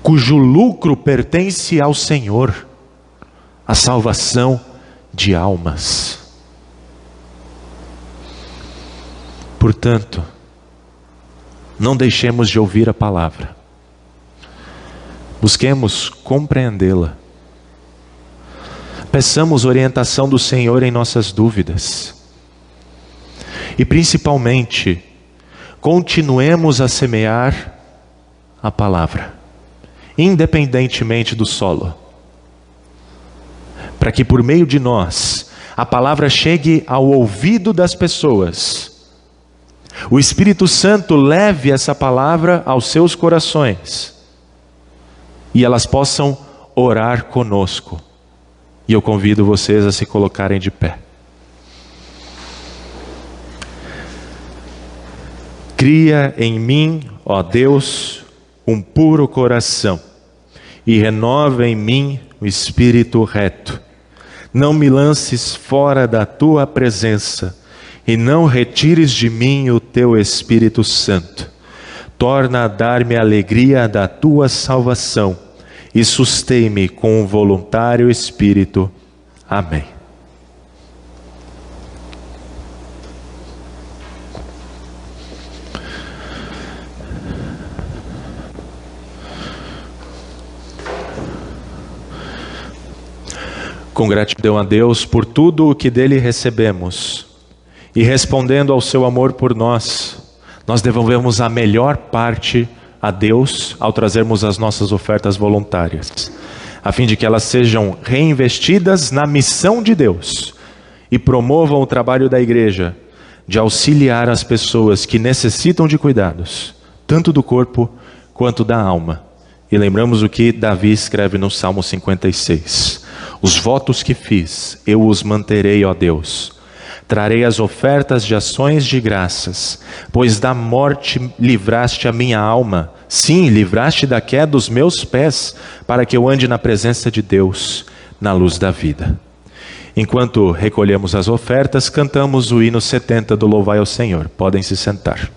cujo lucro pertence ao Senhor, a salvação de almas. Portanto, não deixemos de ouvir a palavra. Busquemos compreendê-la. Peçamos orientação do Senhor em nossas dúvidas. E principalmente, continuemos a semear a palavra, independentemente do solo. Para que por meio de nós, a palavra chegue ao ouvido das pessoas. O Espírito Santo leve essa palavra aos seus corações. E elas possam orar conosco. E eu convido vocês a se colocarem de pé. Cria em mim, ó Deus, um puro coração, e renova em mim o espírito reto. Não me lances fora da tua presença, e não retires de mim o teu Espírito Santo. Torna a dar-me a alegria da tua salvação, e sustém-me com um voluntário espírito. Amém. Com gratidão a Deus por tudo o que dele recebemos, e respondendo ao seu amor por nós, nós devolvemos a melhor parte a Deus ao trazermos as nossas ofertas voluntárias, a fim de que elas sejam reinvestidas na missão de Deus e promovam o trabalho da igreja de auxiliar as pessoas que necessitam de cuidados, tanto do corpo quanto da alma. E lembramos o que Davi escreve no Salmo 56. Os votos que fiz, eu os manterei, ó Deus. Trarei as ofertas de ações de graças, pois da morte livraste a minha alma. Sim, livraste da queda dos meus pés, para que eu ande na presença de Deus, na luz da vida. Enquanto recolhemos as ofertas, cantamos o hino 70 do Louvai ao Senhor. Podem se sentar.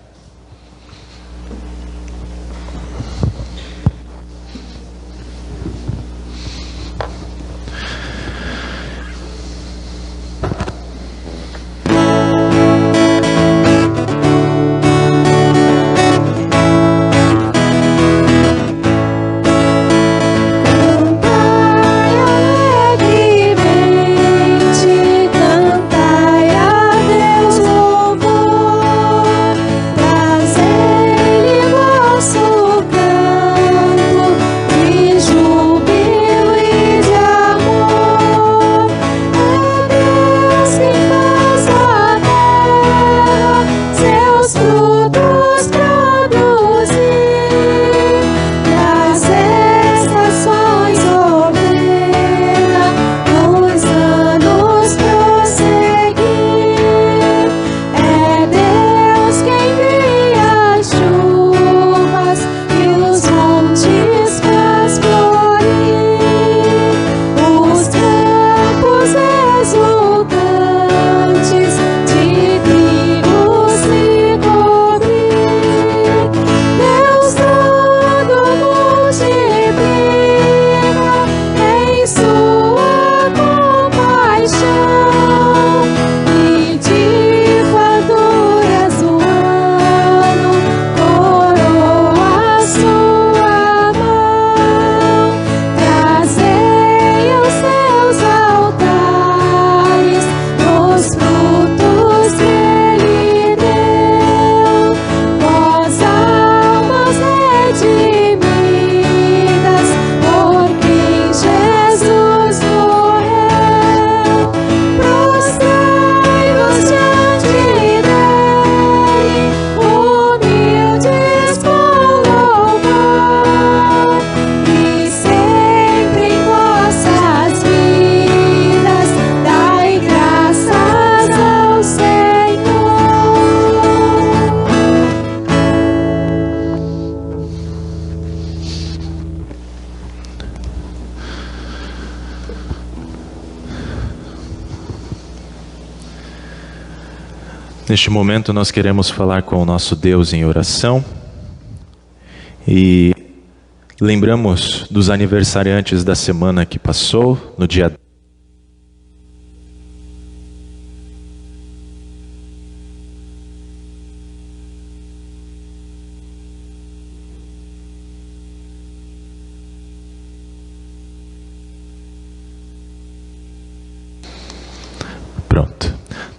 Neste momento nós queremos falar com o nosso Deus em oração e lembramos dos aniversariantes da semana que passou, no dia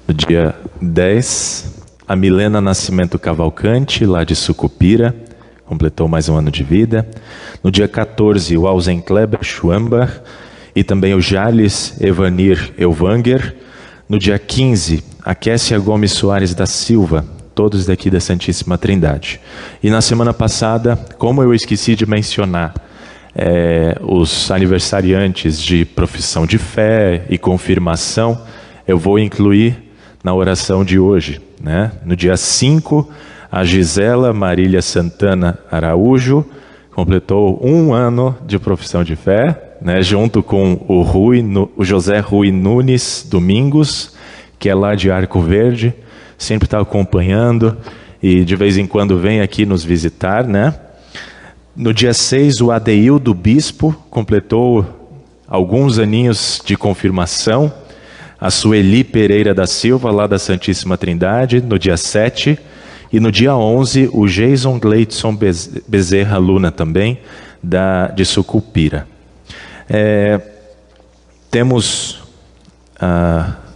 No dia 10, a Milena Nascimento Cavalcante, lá de Sucupira, completou mais um ano de vida. No dia 14, o Alzen Kleber Schwambach e também o Jales Evanir Elvanger. No dia 15, a Kessia Gomes Soares da Silva, todos daqui da Santíssima Trindade. E na semana passada, como eu esqueci de mencionar, os aniversariantes de profissão de fé e confirmação, eu vou incluir na oração de hoje, né? No dia 5, a Gisela Marília Santana Araújo completou 1 ano de profissão de fé, né? Junto com o José Rui Nunes Domingos, que é lá de Arco Verde, sempre está acompanhando e de vez em quando vem aqui nos visitar, né? No dia 6, o Adeildo Bispo completou alguns aninhos de confirmação. A Sueli Pereira da Silva, lá da Santíssima Trindade, no dia 7. E no dia 11, o Jason Gleidson Bezerra Luna também, de Sucupira. Temos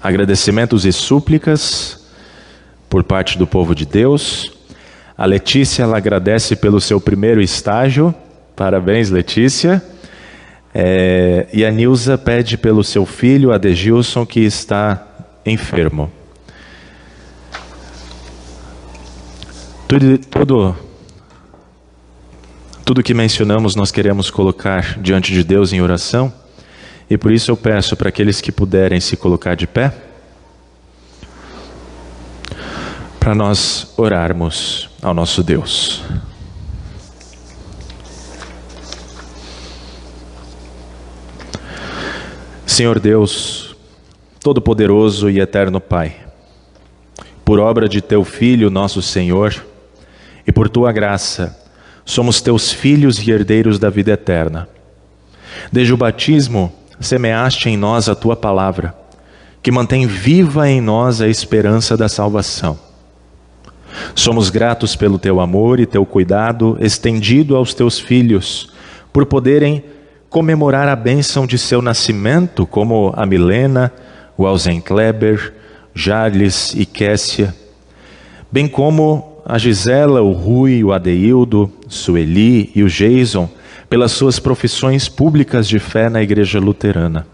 agradecimentos e súplicas por parte do povo de Deus. A Letícia, ela agradece pelo seu primeiro estágio. Parabéns, Letícia. E a Nilza pede pelo seu filho, Adegilson, que está enfermo. Tudo que mencionamos nós queremos colocar diante de Deus em oração, e por isso eu peço para aqueles que puderem se colocar de pé, para nós orarmos ao nosso Deus. Senhor Deus, Todo-Poderoso e Eterno Pai, por obra de Teu Filho, nosso Senhor, e por Tua graça, somos Teus filhos e herdeiros da vida eterna. Desde o batismo, semeaste em nós a Tua palavra, que mantém viva em nós a esperança da salvação. Somos gratos pelo Teu amor e Teu cuidado estendido aos Teus filhos, por poderem comemorar a bênção de seu nascimento, como a Milena, o Ausenkleber, Jarles e Kessia, bem como a Gisela, o Rui, o Adeildo, Sueli e o Jason, pelas suas profissões públicas de fé na Igreja Luterana.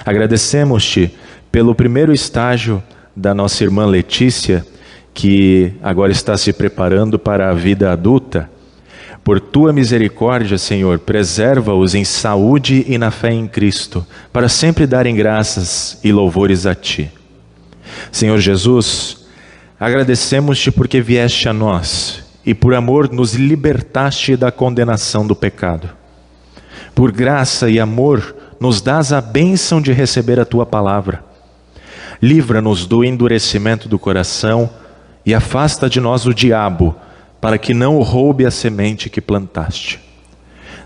Agradecemos-te pelo primeiro estágio da nossa irmã Letícia, que agora está se preparando para a vida adulta. Por Tua misericórdia, Senhor, preserva-os em saúde e na fé em Cristo, para sempre darem graças e louvores a Ti. Senhor Jesus, agradecemos-Te porque vieste a nós e por amor nos libertaste da condenação do pecado. Por graça e amor nos dás a bênção de receber a Tua palavra. Livra-nos do endurecimento do coração e afasta de nós o diabo, para que não roube a semente que plantaste.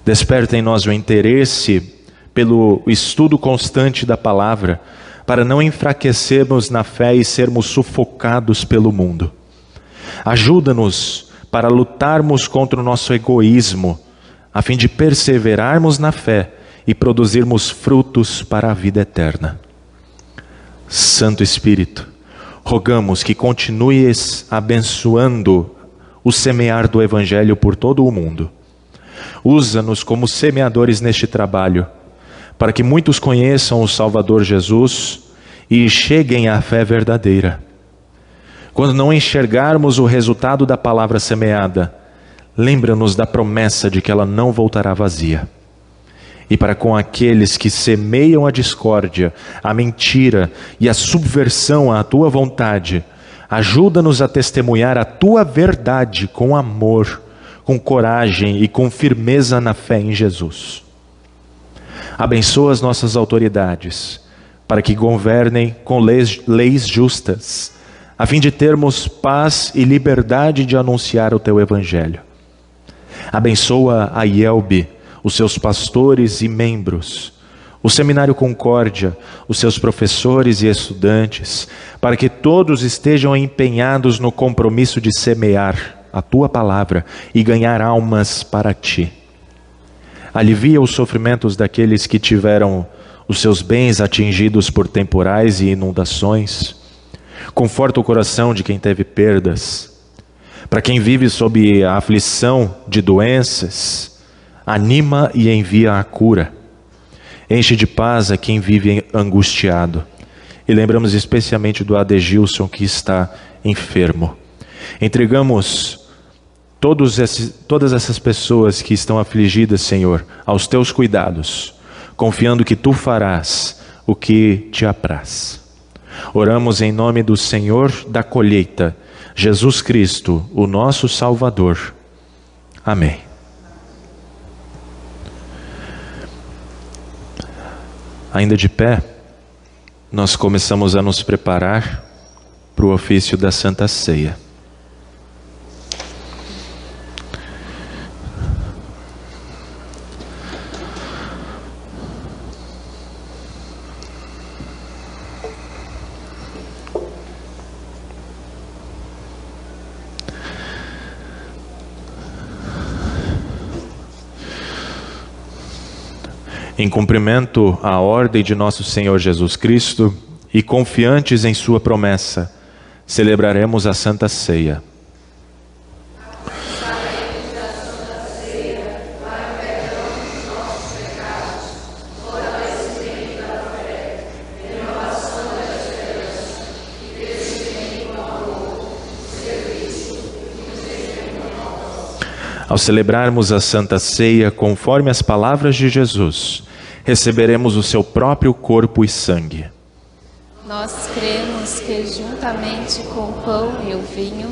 Desperta em nós o interesse pelo estudo constante da palavra, para não enfraquecermos na fé e sermos sufocados pelo mundo. Ajuda-nos para lutarmos contra o nosso egoísmo, a fim de perseverarmos na fé e produzirmos frutos para a vida eterna. Santo Espírito, rogamos que continues abençoando o semear do Evangelho por todo o mundo. Usa-nos como semeadores neste trabalho, para que muitos conheçam o Salvador Jesus e cheguem à fé verdadeira. Quando não enxergarmos o resultado da palavra semeada, lembra-nos da promessa de que ela não voltará vazia. E para com aqueles que semeiam a discórdia, a mentira e a subversão à Tua vontade, ajuda-nos a testemunhar a Tua verdade com amor, com coragem e com firmeza na fé em Jesus. Abençoa as nossas autoridades, para que governem com leis justas, a fim de termos paz e liberdade de anunciar o Teu Evangelho. Abençoa a IELB, os seus pastores e membros, o Seminário Concórdia, os seus professores e estudantes, para que todos estejam empenhados no compromisso de semear a Tua palavra e ganhar almas para Ti. Alivia os sofrimentos daqueles que tiveram os seus bens atingidos por temporais e inundações. Conforta o coração de quem teve perdas. Para quem vive sob a aflição de doenças, anima e envia a cura. Enche de paz a quem vive angustiado. E lembramos especialmente do Adegilson, que está enfermo. Entregamos todas essas pessoas que estão afligidas, Senhor, aos Teus cuidados, confiando que Tu farás o que Te apraz. Oramos em nome do Senhor da colheita, Jesus Cristo, o nosso Salvador. Amém. Ainda de pé, nós começamos a nos preparar para o ofício da Santa Ceia. Em cumprimento à ordem de nosso Senhor Jesus Cristo e confiantes em Sua promessa, celebraremos a Santa Ceia. Ao celebrarmos a Santa Ceia conforme as palavras de Jesus, receberemos o seu próprio corpo e sangue. Nós cremos que juntamente com o pão e o vinho,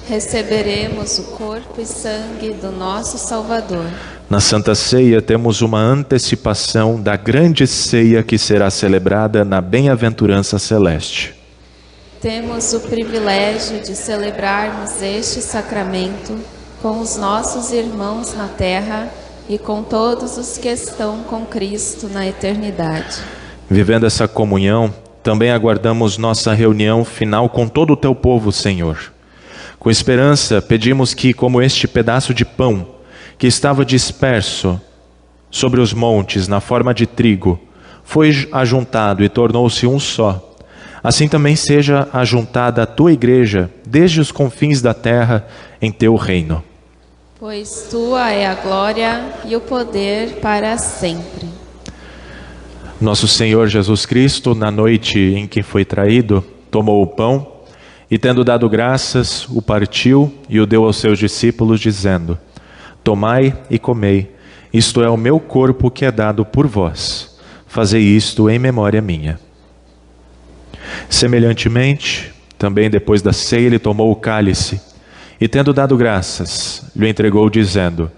receberemos o corpo e sangue do nosso Salvador. Na Santa Ceia temos uma antecipação da grande ceia que será celebrada na bem-aventurança celeste. Temos o privilégio de celebrarmos este sacramento com os nossos irmãos na terra e com todos os que estão com Cristo na eternidade. Vivendo essa comunhão, também aguardamos nossa reunião final com todo o teu povo, Senhor. Com esperança, pedimos que, como este pedaço de pão que estava disperso sobre os montes na forma de trigo, foi ajuntado e tornou-se um só, assim também seja ajuntada a tua igreja desde os confins da terra em teu reino. Pois tua é a glória e o poder para sempre. Nosso Senhor Jesus Cristo, na noite em que foi traído, tomou o pão e, tendo dado graças, o partiu e o deu aos seus discípulos, dizendo: tomai e comei, isto é o meu corpo que é dado por vós. Fazei isto em memória minha. Semelhantemente, também depois da ceia ele tomou o cálice e, tendo dado graças, lhe entregou, dizendo: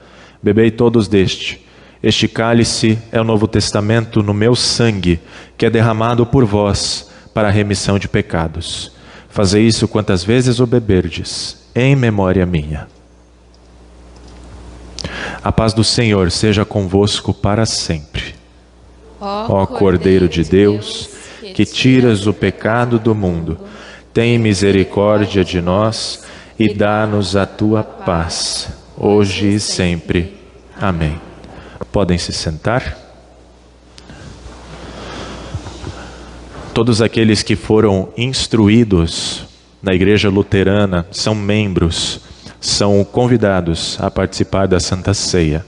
bebei todos deste. Este cálice é o Novo Testamento no meu sangue, que é derramado por vós para a remissão de pecados. Fazei isso quantas vezes o beberdes, em memória minha. A paz do Senhor seja convosco para sempre. Ó Cordeiro de Deus, que tiras o pecado do mundo, tem misericórdia de nós e dá-nos a tua paz, hoje e sempre. Amém. Podem se sentar. Todos aqueles que foram instruídos na Igreja Luterana são membros, são convidados a participar da Santa Ceia.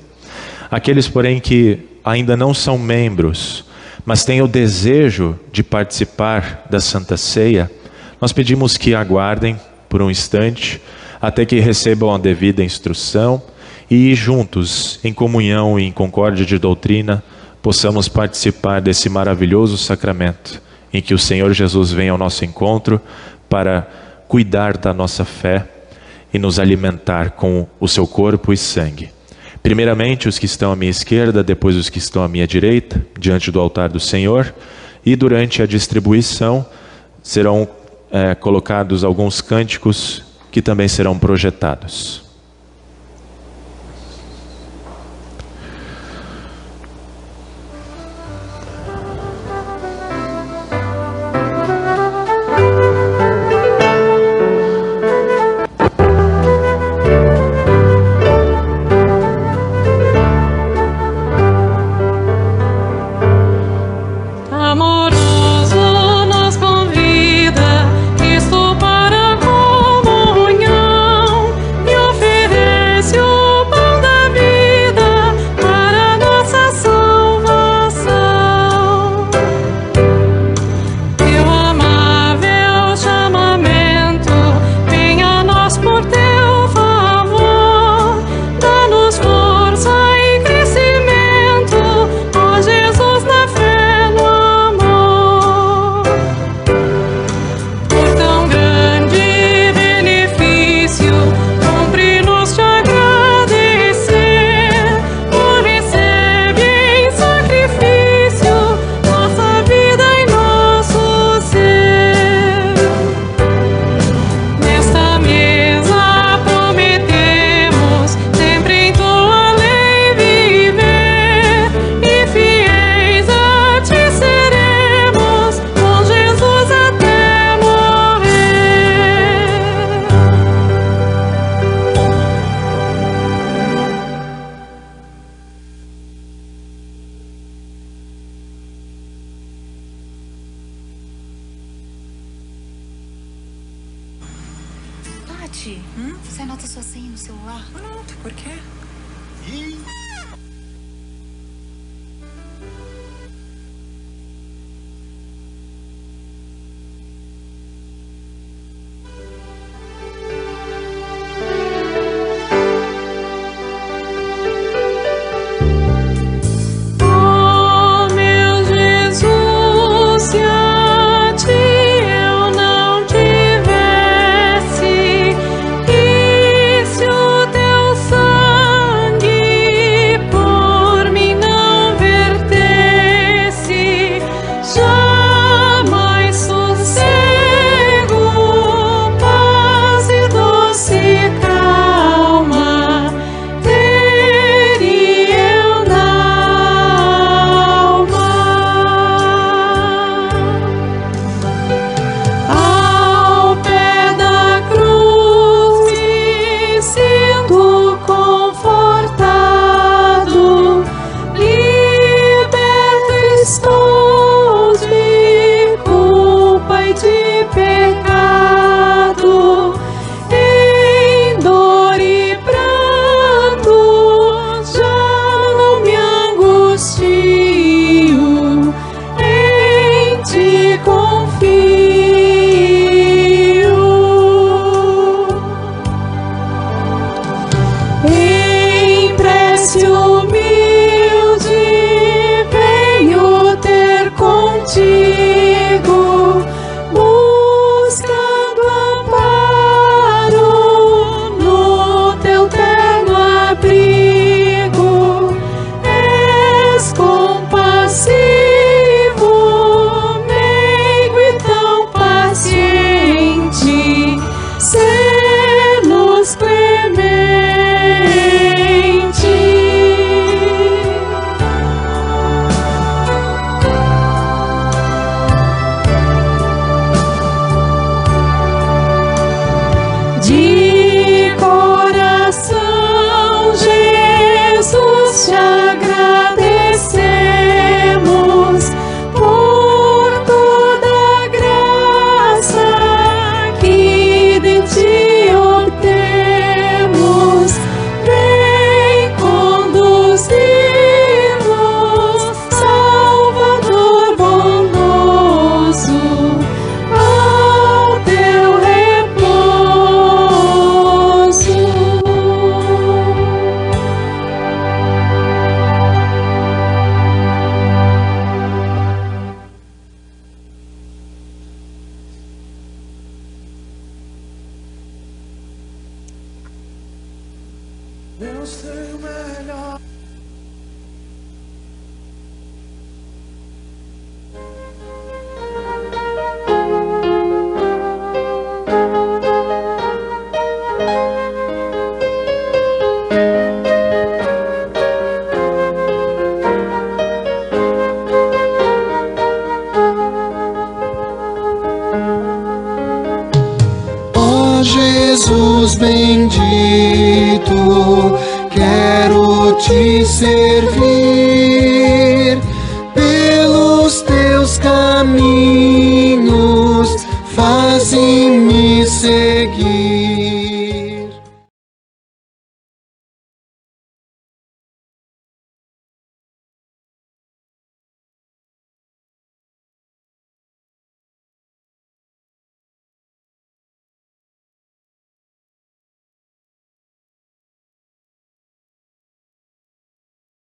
Aqueles, porém, que ainda não são membros, mas têm o desejo de participar da Santa Ceia, nós pedimos que aguardem por um instante, até que recebam a devida instrução e juntos, em comunhão e em concórdia de doutrina, possamos participar desse maravilhoso sacramento, em que o Senhor Jesus vem ao nosso encontro para cuidar da nossa fé e nos alimentar com o seu corpo e sangue. Primeiramente os que estão à minha esquerda, depois os que estão à minha direita, diante do altar do Senhor, e durante a distribuição serão colocados alguns cânticos que também serão projetados. Você anota sua senha no celular? Anoto, por quê? E Eu sei o melhor. Jesus bendito, quero te servir.